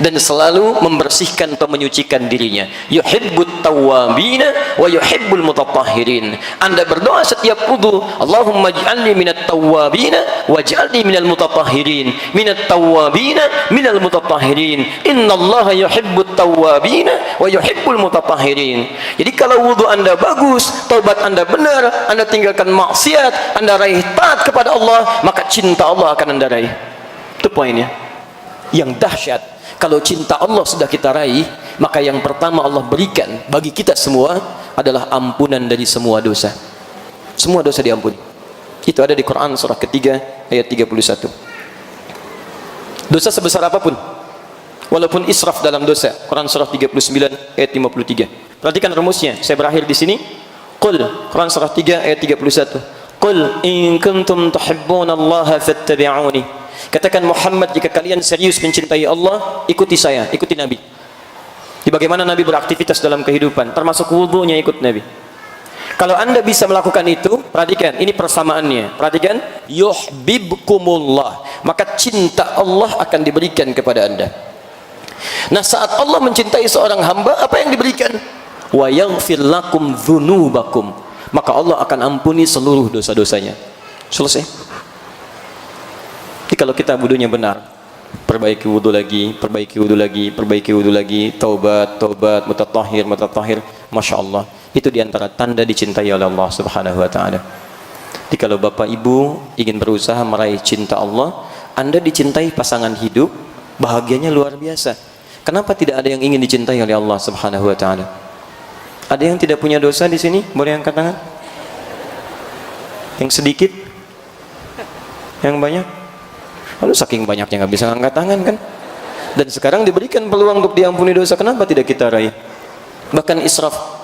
dan selalu membersihkan atau menyucikan dirinya. Yuhibbut tawwabina wa yuhibbul mutatahhirin. Anda berdoa setiap wudu, Allahumma ij'alni minat tawwabina waj'alni minal mutatahhirin. Minat tawwabina minal mutatahhirin. Innallaha yuhibbut tawwabina wa yuhibbul mutatahhirin. Jadi kalau wudu Anda bagus, taubat Anda benar, Anda tinggalkan maksiat, Anda raih taat kepada Allah, maka cinta Allah akan Anda raih. Itu poinnya yang dahsyat. Kalau cinta Allah sudah kita raih, maka yang pertama Allah berikan bagi kita semua adalah ampunan dari semua dosa. Semua dosa diampuni. Itu ada di Quran surah ketiga ayat 31. Dosa sebesar apapun, walaupun israf dalam dosa, Quran surah 39 ayat 53. Perhatikan rumusnya, saya berakhir di sini. Qul, Quran surah 3 ayat 31. Qul in kuntum tuhibbunallaha fattabi'uni. Katakan Muhammad, jika kalian serius mencintai Allah, ikuti saya, ikuti Nabi. Di bagaimana Nabi beraktivitas dalam kehidupan, termasuk wudunya ikut Nabi. Kalau Anda bisa melakukan itu, perhatikan, ini persamaannya. Perhatikan, yuhibbukumullah, maka cinta Allah akan diberikan kepada Anda. Nah, saat Allah mencintai seorang hamba, apa yang diberikan? Wa yaghfir lakum dzunubakum, maka Allah akan ampuni seluruh dosa-dosanya. Selesai. Jadi kalau kita wudunya benar, perbaiki wudu lagi, perbaiki wudu lagi, perbaiki wudu lagi, taubat, mutatahhir, Masya Allah. Itu diantara tanda dicintai oleh Allah Subhanahu wa ta'ala. Jadi kalau Bapak Ibu ingin berusaha meraih cinta Allah, Anda dicintai pasangan hidup, bahagianya luar biasa. Kenapa tidak ada yang ingin dicintai oleh Allah Subhanahu wa ta'ala? Ada yang tidak punya dosa di sini? Boleh angkat tangan? Yang sedikit? Yang banyak? Lalu saking banyaknya nggak bisa angkat tangan kan? Dan sekarang diberikan peluang untuk diampuni dosa, kenapa tidak kita raih? Bahkan israf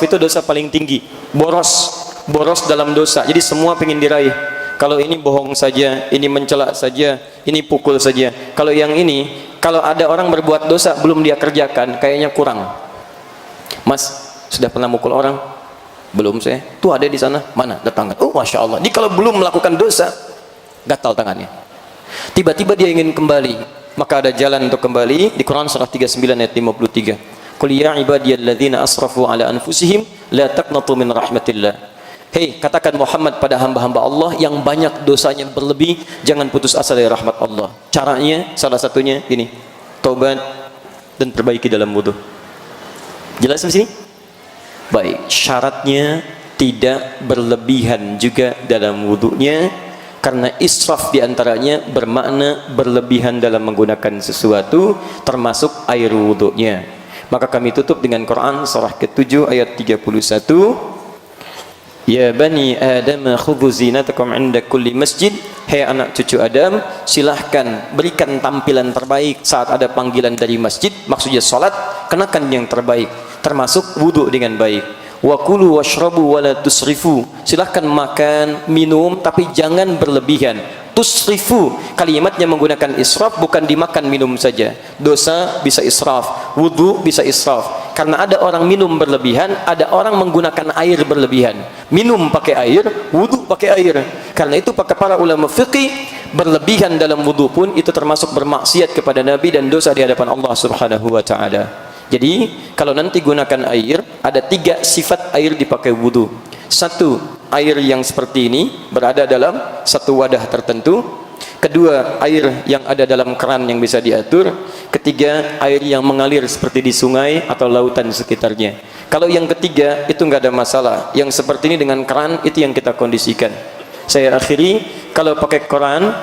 itu dosa paling tinggi. Boros dalam dosa. Jadi semua pengen diraih. Kalau ini bohong saja, ini mencela saja, ini pukul saja. Kalau yang ini, kalau ada orang berbuat dosa belum dia kerjakan, kayaknya kurang. Mas, sudah pernah mukul orang? Belum saya. Tuh ada di sana. Mana? Datang. Oh, Masya Allah. Jadi kalau belum melakukan dosa, gatal tangannya. Tiba-tiba dia ingin kembali, maka ada jalan untuk kembali. Di Quran surah 39 ayat 53. Qul ya ibadiyalladzina asrafu ala anfusihim la taqnatu min rahmatillah. Hei, katakan Muhammad pada hamba-hamba Allah yang banyak dosanya berlebih, jangan putus asa dari rahmat Allah. Caranya salah satunya ini, taubat dan perbaiki dalam wudu. Jelas di sini? Baik, syaratnya tidak berlebihan juga dalam wudunya, karena israf diantaranya bermakna berlebihan dalam menggunakan sesuatu, termasuk air wudunya. Maka kami tutup dengan Quran surah ke-7 ayat 31. Ya bani Adam khudhu zinatakum 'inda kulli masjid. Hai anak cucu Adam, silahkan berikan tampilan terbaik saat ada panggilan dari masjid, maksudnya salat, kenakan yang terbaik, termasuk wudu dengan baik. Wa kulu washrabu wala tusrifu. Silahkan makan, minum, tapi jangan berlebihan. Tusrifu, kalimatnya menggunakan israf, bukan dimakan minum saja. Dosa bisa israf, wudu bisa israf. Karena ada orang minum berlebihan, ada orang menggunakan air berlebihan. Minum pakai air, wudu pakai air. Karena itu pakai para ulama fikih, berlebihan dalam wudu pun itu termasuk bermaksiat kepada Nabi dan dosa di hadapan Allah Subhanahu wa ta'ala. Jadi kalau nanti gunakan air, ada 3 sifat air dipakai wudu. 1, air yang seperti ini berada dalam satu wadah tertentu. 2, air yang ada dalam keran yang bisa diatur. 3, air yang mengalir seperti di sungai atau lautan sekitarnya. Kalau yang 3 itu nggak ada masalah. Yang seperti ini dengan keran itu yang kita kondisikan. Saya akhiri, kalau pakai keran,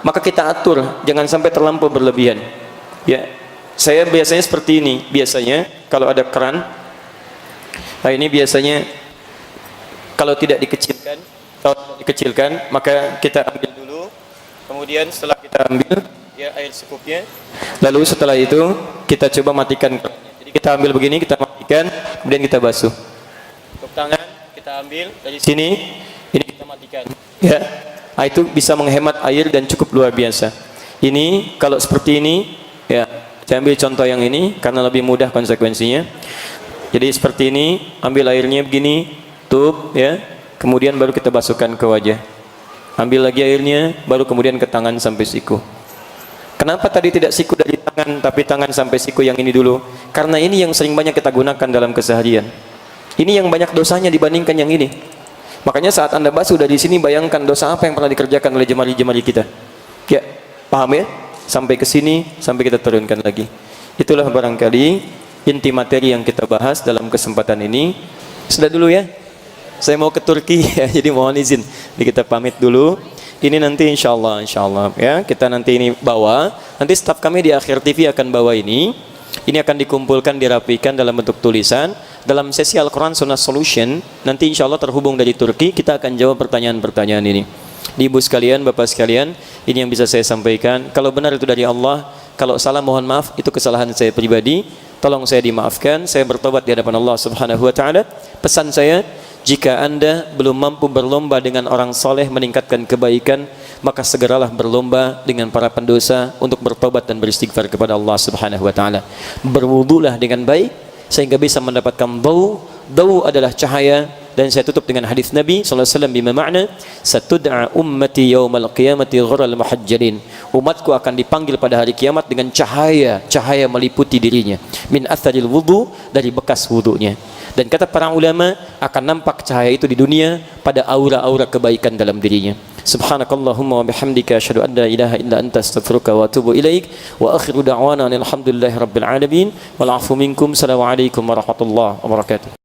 maka kita atur jangan sampai terlampau berlebihan. Ya, saya biasanya seperti ini. Biasanya kalau ada keran, nah ini biasanya kalau tidak dikecilkan, maka kita ambil dulu. Kemudian setelah kita ambil ya air secukupnya, lalu setelah itu kita coba matikan kerannya. Jadi kita ambil begini, kita matikan, kemudian kita basuh. Untuk tangan kita ambil dari sini, ini kita matikan. Ya, nah, itu bisa menghemat air dan cukup luar biasa. Ini kalau seperti ini, ya saya ambil contoh yang ini karena lebih mudah konsekuensinya. Jadi seperti ini, ambil airnya begini, tutup, ya. Kemudian baru kita basuhkan ke wajah. Ambil lagi airnya, baru kemudian ke tangan sampai siku. Kenapa tadi tidak siku dari tangan, tapi tangan sampai siku yang ini dulu? Karena ini yang sering banyak kita gunakan dalam keseharian. Ini yang banyak dosanya dibandingkan yang ini. Makanya saat Anda basuh dari sini, bayangkan dosa apa yang pernah dikerjakan oleh jemari-jemari kita. Ya, paham ya? Sampai ke sini, sampai kita turunkan lagi. Itulah barangkali inti materi yang kita bahas dalam kesempatan ini. Sudah dulu ya. Saya mau ke Turki ya, jadi mohon izin. Jadi kita pamit dulu. Ini nanti insya Allah ya, kita nanti ini bawa. Nanti staf kami di Akhir TV akan bawa ini. Ini akan dikumpulkan, dirapikan dalam bentuk tulisan. Dalam sesi Al-Quran Sunnah Solution, nanti insya Allah terhubung dari Turki, kita akan jawab pertanyaan-pertanyaan ini. Ibu sekalian, bapak sekalian, ini yang bisa saya sampaikan. Kalau benar itu dari Allah, kalau salah mohon maaf, itu kesalahan saya pribadi. Tolong saya dimaafkan, saya bertobat di hadapan Allah Subhanahu wa ta'ala. Pesan saya, jika Anda belum mampu berlomba dengan orang soleh meningkatkan kebaikan, maka segeralah berlomba dengan para pendosa untuk bertobat dan beristighfar kepada Allah Subhanahu wa taala. Berwudulah dengan baik sehingga bisa mendapatkan dau. Dau adalah cahaya, dan saya tutup dengan hadis Nabi sallallahu alaihi wasallam bima makna satud'a ummati yaumal qiyamati ghurral muhajjalin. Umatku akan dipanggil pada hari kiamat dengan cahaya meliputi dirinya, min atharil wudu, dari bekas wudunya. Dan kata para ulama, akan nampak cahaya itu di dunia pada aura-aura kebaikan dalam dirinya. Subhanakallahumma wa bihamdika asyhadu an la ilaha illa anta astaghfiruka wa atubu ilaik, wa akhiru da'wana alhamdulillahi rabbil alamin wal 'afu minkum. Assalamualaikum warahmatullahi wabarakatuh.